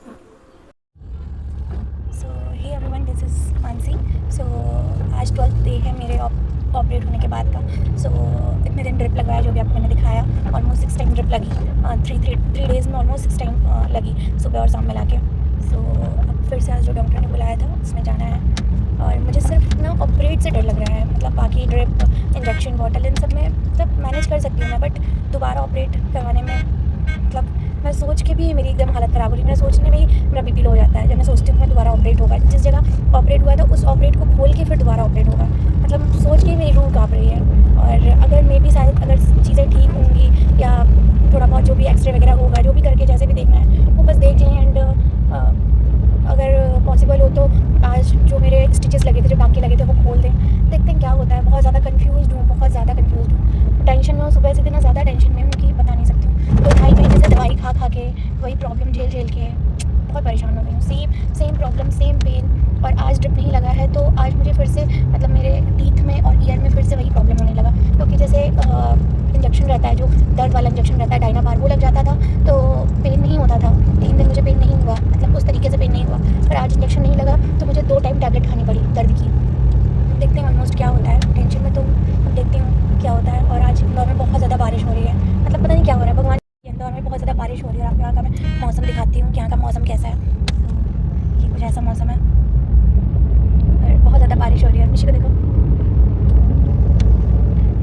Hey everyone, this is Mansi. So आज 12th डे है मेरे ऑपरेट होने के बाद का। सो इतने दिन ड्रिप लगवाया जो भी आपको मैंने दिखाया, ऑलमोस्ट 6 टाइम ड्रिप लगी, 3 डेज़ में ऑलमोस्ट 6 टाइम लगी, सुबह और शाम मिला के। सो अब फिर से आज जो डॉक्टर ने बुलाया था उसमें जाना है और मुझे सिर्फ ना ऑपरेट से डर लग रहा है। मतलब बाकी ड्रिप, इंजेक्शन, बॉटल इन सब में मतलब मैनेज कर सकती हूँ मैं, बट दोबारा ऑपरेट करवाने में मतलब मैं सोच के भी मेरी एकदम हालत ख़राब हो रही है। मैं सोचने में ही मेरा बीपी लो हो जाता है। जब मैं सोचती हूँ कि मैं दोबारा ऑपरेट होगा, जिस जगह ऑपरेट हुआ था उस ऑपरेट को खोल के फिर दोबारा ऑपरेट होगा, मतलब सोच के ही मेरी रूह काँप रही है। और अगर मे बी शायद अगर चीज़ें ठीक होंगी या थोड़ा बहुत जो भी एक्सरे वगैरह होगा, जो भी करके जैसे भी देखना है वो बस देख लें। एंड अगर पॉसिबल हो तो आज जो मेरे स्टिचेस लगे थे, जो टाँके लगे थे, वो खोल दें। देखते हैं क्या होता है। बहुत ज़्यादा कन्फ्यूज़्ड हूँ, बहुत ज़्यादा कन्फ्यूज़्ड हूँ। टेंशन में हूँ, सुबह से इतना ज़्यादा टेंशन में हूँ कि बता नहीं सकती हूँ। 2 ढाई महीने से दवाई खा के वही प्रॉब्लम झेल के बहुत परेशान हो गई हूँ। Same problem, same pain. और आज ड्रिप नहीं लगा है तो आज मुझे फिर से मतलब मेरे टीथ में और ईयर में फिर से वही प्रॉब्लम होने लगा। क्योंकि जैसे इंजेक्शन रहता है, जो दर्द वाला इंजेक्शन रहता है डायनाबार, वो लग जाता था तो पेन नहीं होता था। 3 दिन मुझे पेन नहीं हुआ, मतलब उस तरीके से पेन नहीं हुआ। पर आज इंजेक्शन नहीं लगा तो मुझे 2 टाइम टैबलेट खानी पड़ी दर्द की। देखते हैं ऑलमोस्ट क्या होता है। टेंशन में तो अब देखती हूँ क्या होता है। और आज इंदौर में बहुत ज़्यादा बारिश हो रही है, मतलब पता नहीं क्या हो रहा है। भगवान, इंदौर में बहुत ज़्यादा बारिश हो रही है। आपको यहाँ का मैं मौसम दिखाती हूँ कि यहाँ का मौसम कैसा है। तो ये कुछ ऐसा मौसम है और बहुत ज़्यादा बारिश हो रही है। और निशी को देखो,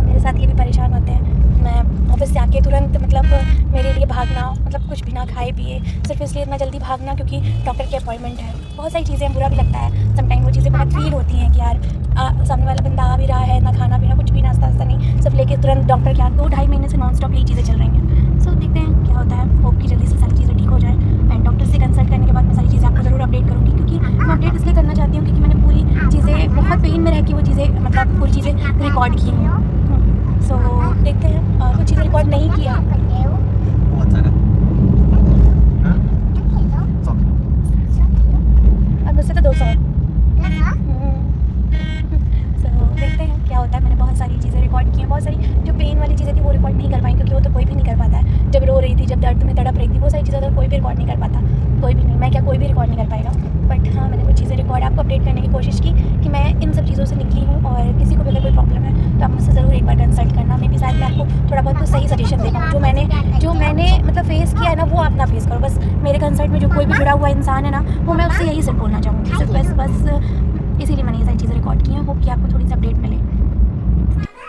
मेरे साथ ये भी परेशान होते हैं। मैं ऑफिस से आके तुरंत मतलब मेरे लिए भागना, मतलब कुछ भी ना खाए पिए, सिर्फ इसलिए इतना जल्दी भागना क्योंकि डॉक्टर की अपॉइंटमेंट है। बहुत सारी चीज़ें, बुरा भी लगता है समटाइम। वो चीज़ें बहुत फील होती हैं कि यार सामने वाला बंदा आ भी रहा है, ना खाना पीना कुछ भी, नाश्ता वास्ता नहीं, सब लेके तुरंत डॉक्टर के यहाँ। 2 ढाई महीने से नॉन स्टॉप यही चीज़ें चल रही हैं। सो देखते हैं क्या होता है। होप कि जल्दी से सारी चीज़ें ठीक हो जाए। एंड डॉक्टर से कंसल्ट करने के बाद मैं सारी चीज़ें आपको ज़रूर अपडेट करूँगी। क्योंकि मैं अपडेट इसलिए करना चाहती हूँ क्योंकि मैंने पूरी चीज़ें बहुत पेन में रह के वो चीज़ें, मतलब पूरी चीज़ें रिकॉर्ड की हैं। सो देखते हैं। कुछ चीज़ें रिकॉर्ड नहीं किया। बहुत सारा और मुझसे तो 200। सो देखते हैं क्या होता है। मैंने बहुत सारी चीज़ें रिकॉर्ड की हैं। बहुत सारी जो पेन वाली चीज़ें थी वो रिकॉर्ड नहीं कर पाई क्योंकि वो तो कोई भी नहीं कर पाता है। जब रो रही थी, जब दर्द में तड़प रही थी, वो सारी चीज़ें तो कोई भी रिकॉर्ड नहीं कर पाता। कोई भी नहीं, मैं क्या, कोई भी रिकॉर्ड नहीं कर पाएगा। बट हाँ, मैंने कुछ चीज़ें रिकॉर्ड आपको अपडेट करने की कोशिश की कि मैं इन सब चीज़ों से निकली हूँ। और किसी को भी अगर कोई प्रॉब्लम है तो आप मुझसे ज़रूर एक बार कंसल्ट करना। मे बी शायद मैं आपको थोड़ा बहुत कुछ सही सजेशन दे पाऊँ। जो मैंने मतलब फेस किया है ना, वो आप ना फेस करो। बस मेरे कंसल्ट में जो कोई भी जुड़ा हुआ इंसान है ना, वो मैं उससे यही सिर्फ बोलना चाहूँगी। सिर्फ बस इसीलिए मैंने ये सारी चीज़ें रिकॉर्ड की हैं। होप कि आपको थोड़ी सी अपडेट मिले।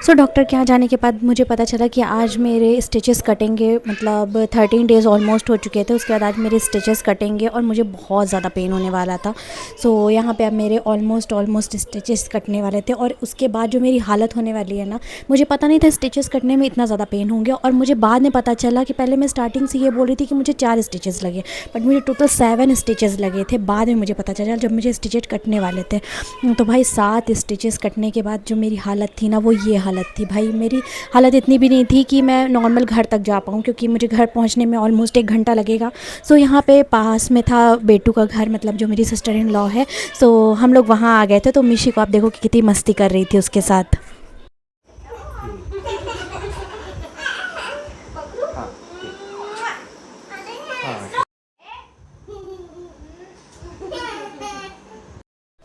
सो डॉक्टर के यहाँ जाने के बाद मुझे पता चला कि आज मेरे स्टिचेस कटेंगे। मतलब 13 डेज़ ऑलमोस्ट हो चुके थे। उसके बाद आज मेरे स्टिचेस कटेंगे और मुझे बहुत ज़्यादा पेन होने वाला था। सो यहाँ पे अब मेरे ऑलमोस्ट स्टिचेस कटने वाले थे। और उसके बाद जो मेरी हालत होने वाली है ना, मुझे पता नहीं था स्टिचेस कटने में इतना ज़्यादा पेन होंगे। और मुझे बाद में पता चला कि पहले मैं स्टार्टिंग से ये बोल रही थी कि मुझे 4 स्टिचेस लगे, बट मुझे टोटल 7 स्टिचेस लगे थे। बाद में मुझे पता चला जब मुझे स्टिचेस कटने वाले थे। तो भाई 7 स्टिचेस कटने के बाद जो मेरी हालत थी ना, वो ये हालत थी। भाई मेरी हालत इतनी भी नहीं थी कि मैं नॉर्मल घर तक जा पाऊँ, क्योंकि मुझे घर पहुँचने में ऑलमोस्ट 1 घंटा लगेगा। सो यहाँ पे पास में था बेटू का घर, मतलब जो मेरी सिस्टर इन लॉ है। सो हम लोग वहाँ आ गए थे। तो मिशी को आप देखो कि कितनी मस्ती कर रही थी उसके साथ। हाँ हाँ।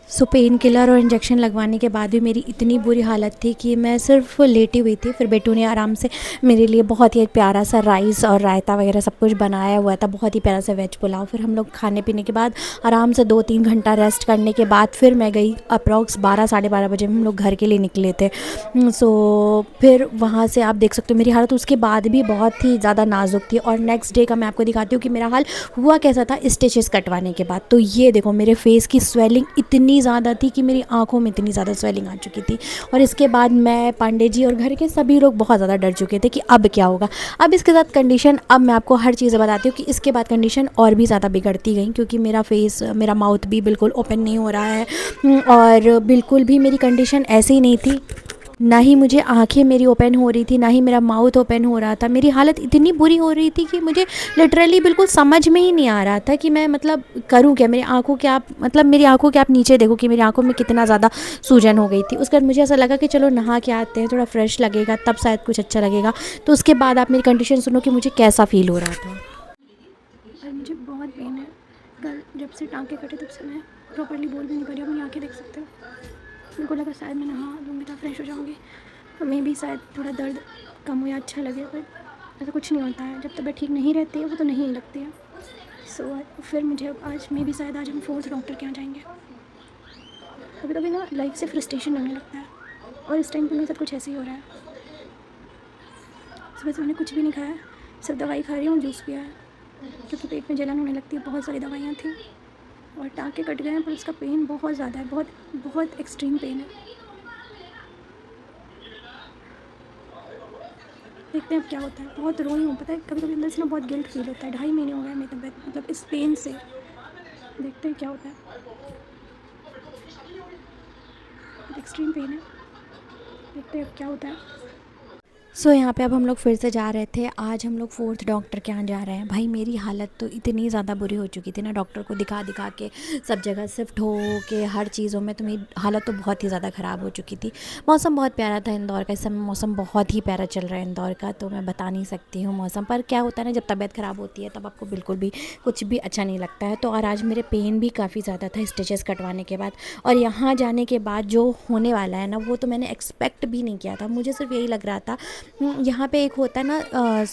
सो पेन किलर और इंजेक्शन लगवाने के बाद भी मेरी इतनी बुरी हालत थी कि मैं सिर्फ लेटी हुई थी। फिर बेटू ने आराम से मेरे लिए बहुत ही प्यारा सा राइस और रायता वगैरह सब कुछ बनाया हुआ था, बहुत ही प्यारा सा वेज पुलाव। फिर हम लोग खाने पीने के बाद आराम से 2-3 घंटा रेस्ट करने के बाद फिर मैं गई। अप्रॉक्स 12 साढ़े 12 बजे हम लोग घर के लिए निकले थे। सो फिर वहाँ से आप देख सकते हो मेरी हालत उसके बाद भी बहुत ही ज़्यादा नाजुक थी। और नेक्स्ट डे का मैं आपको दिखाती हूँ कि मेरा हाल हुआ कैसा था स्टिचेस कटवाने के बाद। तो ये देखो, मेरे फेस की स्वेलिंग इतनी ज़्यादा थी कि मेरी आंखों में इतनी ज़्यादा स्वेलिंग आ चुकी थी। और इसके बाद मैं, पांडे जी और घर के सभी लोग बहुत ज़्यादा डर चुके थे कि अब क्या होगा। अब इसके साथ कंडीशन, अब मैं आपको हर चीज़ बताती हूँ कि इसके बाद कंडीशन और भी ज़्यादा बिगड़ती गई, क्योंकि मेरा फेस, मेरा माउथ भी बिल्कुल ओपन नहीं हो रहा है। और बिल्कुल भी मेरी कंडीशन ऐसी ही नहीं थी। ना ही मुझे आंखें मेरी ओपन हो रही थी, ना ही मेरा माउथ ओपन हो रहा था। मेरी हालत इतनी बुरी हो रही थी कि मुझे लिटरली बिल्कुल समझ में ही नहीं आ रहा था कि मैं मतलब करूँ क्या। मेरी आंखों के आप, मतलब मेरी आंखों के आप नीचे देखो कि मेरी आंखों में कितना ज़्यादा सूजन हो गई थी। उसके बाद मुझे ऐसा लगा कि चलो नहा के आते हैं, थोड़ा फ्रेश लगेगा, तब शायद कुछ अच्छा लगेगा। तो उसके बाद आप मेरी कंडीशन सुनो कि मुझे कैसा फ़ील हो रहा था। और मुझे बहुत पेन है। कल जब से टाँके कटे तब से मैं प्रॉपर्ली बोल भी नहीं पा रही। अपनी आँखें देख सकते हो। मेरे को लगा शायद मैं नहा लूँगी तो फ्रेश हो जाऊँगी, और मे भी शायद थोड़ा दर्द कम हो या अच्छा लगे। बट ऐसा कुछ नहीं होता है। जब तबीयत ठीक नहीं रहती है वो तो नहीं लगती है। सो फिर मुझे अब आज मे भी शायद आज हम 4th डॉक्टर के यहाँ जाएंगे। कभी कभी ना लाइफ से फ्रस्ट्रेशन लगने लगता है, और इस टाइम पे मेरे साथ कुछ ऐसे ही हो रहा है। सुबह से मैंने कुछ भी नहीं खाया, सिर्फ दवाई खा रही हूँ, जूस पिया है। क्योंकि पेट में जलन होने लगती है। बहुत सारी दवाइयाँ थी और टाँके कट गए हैं, पर उसका पेन बहुत ज़्यादा है, बहुत बहुत एक्सट्रीम पेन है। देखते हैं अब क्या होता है। बहुत रोई हूँ, पता है, कभी-कभी अंदर से ना बहुत गिल्ट फ़ील होता है। 2.5 महीने हो गए हैं मेरी तबीयत मतलब इस पेन से। देखते हैं क्या होता है। बहुत एक्सट्रीम पेन है। देखते हैं अब क्या होता है। सो यहाँ पे अब हम लोग फिर से जा रहे थे। आज हम लोग 4th डॉक्टर के यहाँ जा रहे हैं। भाई मेरी हालत तो इतनी ज़्यादा बुरी हो चुकी थी ना, डॉक्टर को दिखा दिखा के सब जगह शिफ्ट हो के हर चीज़ों में, तो मेरी हालत तो बहुत ही ज़्यादा ख़राब हो चुकी थी। मौसम बहुत प्यारा था इंदौर का, इस समय मौसम बहुत ही प्यारा चल रहा है इंदौर का, तो मैं बता नहीं सकती हूँ मौसम। पर क्या होता है ना, जब तबीयत ख़राब होती है तब आपको बिल्कुल भी कुछ भी अच्छा नहीं लगता है। तो और आज मेरे पेन भी काफ़ी ज़्यादा था स्टिचेस कटवाने के बाद, और यहाँ जाने के बाद जो होने वाला है ना, वो तो मैंने एक्सपेक्ट भी नहीं किया था। मुझे सिर्फ यही लग रहा था, यहाँ पे एक होता है ना,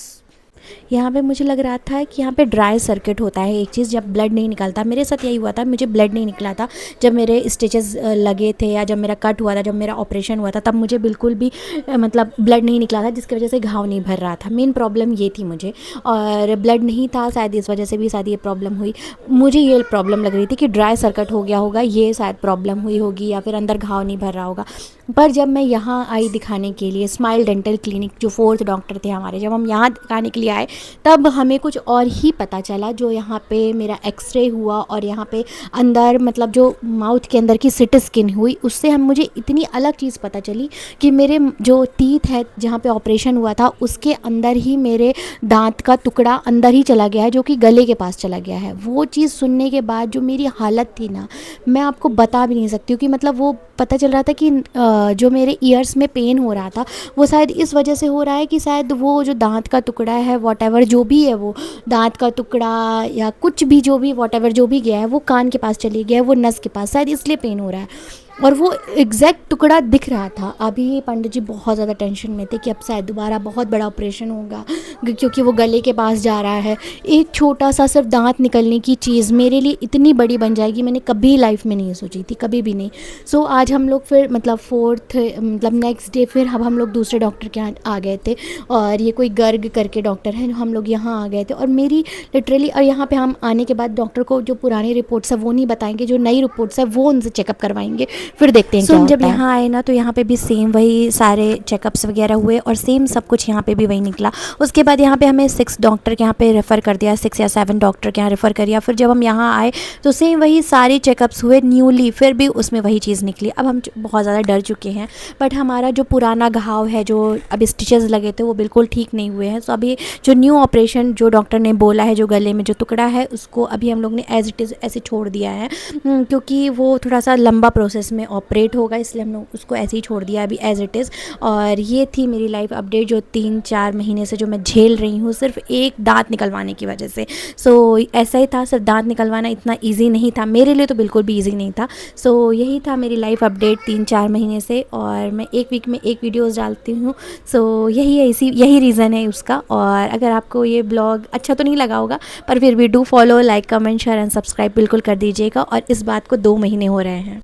यहाँ पे मुझे लग रहा था कि यहाँ पे ड्राई सर्किट होता है एक चीज़, जब ब्लड नहीं निकलता। मेरे साथ यही हुआ था, मुझे ब्लड नहीं निकला था जब मेरे स्टिचेस लगे थे, या जब मेरा कट हुआ था, जब मेरा ऑपरेशन हुआ था, तब मुझे बिल्कुल भी मतलब ब्लड नहीं निकला था, जिसकी वजह से घाव नहीं भर रहा था। मेन प्रॉब्लम ये थी मुझे, और ब्लड नहीं था शायद, इस वजह से भी शायद ये प्रॉब्लम हुई। मुझे ये प्रॉब्लम लग रही थी कि ड्राई सर्किट हो गया होगा, ये शायद प्रॉब्लम हुई होगी, या फिर अंदर घाव नहीं भर रहा होगा। पर जब मैं यहाँ आई दिखाने के लिए, स्माइल डेंटल क्लिनिक, जो 4th डॉक्टर थे हमारे, जब हम यहाँ दिखाने के लिए आए तब हमें कुछ और ही पता चला। जो यहाँ पे मेरा एक्सरे हुआ और यहाँ पे अंदर मतलब जो माउथ के अंदर की सिटी स्किन हुई, उससे मुझे इतनी अलग चीज़ पता चली कि मेरे जो टीथ है जहाँ पे ऑपरेशन हुआ था, उसके अंदर ही मेरे दांत का टुकड़ा अंदर ही चला गया है, जो कि गले के पास चला गया है। वो चीज़ सुनने के बाद जो मेरी हालत थी ना, मैं आपको बता भी नहीं सकती हूँ। कि मतलब वो पता चल रहा था कि जो मेरे ईयर्स में पेन हो रहा था, वो शायद इस वजह से हो रहा है कि शायद वो जो दांत का टुकड़ा है, वॉटएवर जो भी है, वो दांत का टुकड़ा या कुछ भी, जो भी वॉटएवर जो भी गया है, वो कान के पास चली गया है, वो नस के पास, शायद इसलिए पेन हो रहा है। और वो एग्जैक्ट टुकड़ा दिख रहा था। अभी पंडित जी बहुत ज़्यादा टेंशन में थे कि अब शायद दोबारा बहुत बड़ा ऑपरेशन होगा, क्योंकि वो गले के पास जा रहा है। एक छोटा सा सिर्फ दांत निकलने की चीज़ मेरे लिए इतनी बड़ी बन जाएगी, मैंने कभी लाइफ में नहीं सोची थी, कभी भी नहीं। सो आज हम लोग फिर मतलब 4th मतलब नेक्स्ट डे फिर अब हम लोग दूसरे डॉक्टर के यहाँ आ गए थे, और ये कोई गर्ग करके डॉक्टर है, हम लोग यहाँ आ गए थे। और मेरी लिटरली, और यहाँ पे हम आने के बाद डॉक्टर को जो पुरानी रिपोर्ट्स है वो नहीं बताएंगे, जो नई रिपोर्ट्स है वो उनसे चेकअप करवाएंगे, फिर देखते हैं क्या होता है। जब यहाँ आए ना, तो यहाँ पे भी सेम वही सारे चेकअप्स वगैरह हुए, और सेम सब कुछ यहाँ पे भी वही निकला। उसके बाद यहाँ पे हमें 6 डॉक्टर के यहाँ पे रेफ़र कर दिया, 6 या 7 डॉक्टर के यहाँ रेफ़र कर दिया। फिर जब हम यहाँ आए तो सेम वही सारे चेकअप्स हुए न्यूली, फिर भी उसमें वही चीज़ निकली। अब हम बहुत ज़्यादा डर चुके हैं, बट हमारा जो पुराना घाव है, जो अब स्टिचेस लगे थे, वो बिल्कुल ठीक नहीं हुए हैं। सो अभी जो न्यू ऑपरेशन जो डॉक्टर ने बोला है, जो गले में जो टुकड़ा है, उसको अभी हम लोग ने एज इट इज़ ऐसे छोड़ दिया है, क्योंकि वो थोड़ा सा लंबा प्रोसेस में ऑपरेट होगा, इसलिए हम लोग उसको ऐसे ही छोड़ दिया अभी एज इट इज़। और ये थी मेरी लाइफ अपडेट, जो 3-4 महीने से जो मैं झेल रही हूँ, सिर्फ एक दांत निकलवाने की वजह से। सो ऐसा ही था, सिर्फ दांत निकलवाना इतना ईजी नहीं था मेरे लिए, तो बिल्कुल भी ईजी नहीं था। सो यही था मेरी लाइफ अपडेट 3-4 महीने से, और मैं एक वीक में एक वीडियोज़ डालती हूँ। सो यही रीज़न है उसका। और अगर आपको ये ब्लॉग अच्छा तो नहीं लगा होगा, पर फिर भी do follow, like, comment, share and subscribe बिल्कुल कर दीजिएगा। और इस बात को 2 महीने हो रहे हैं।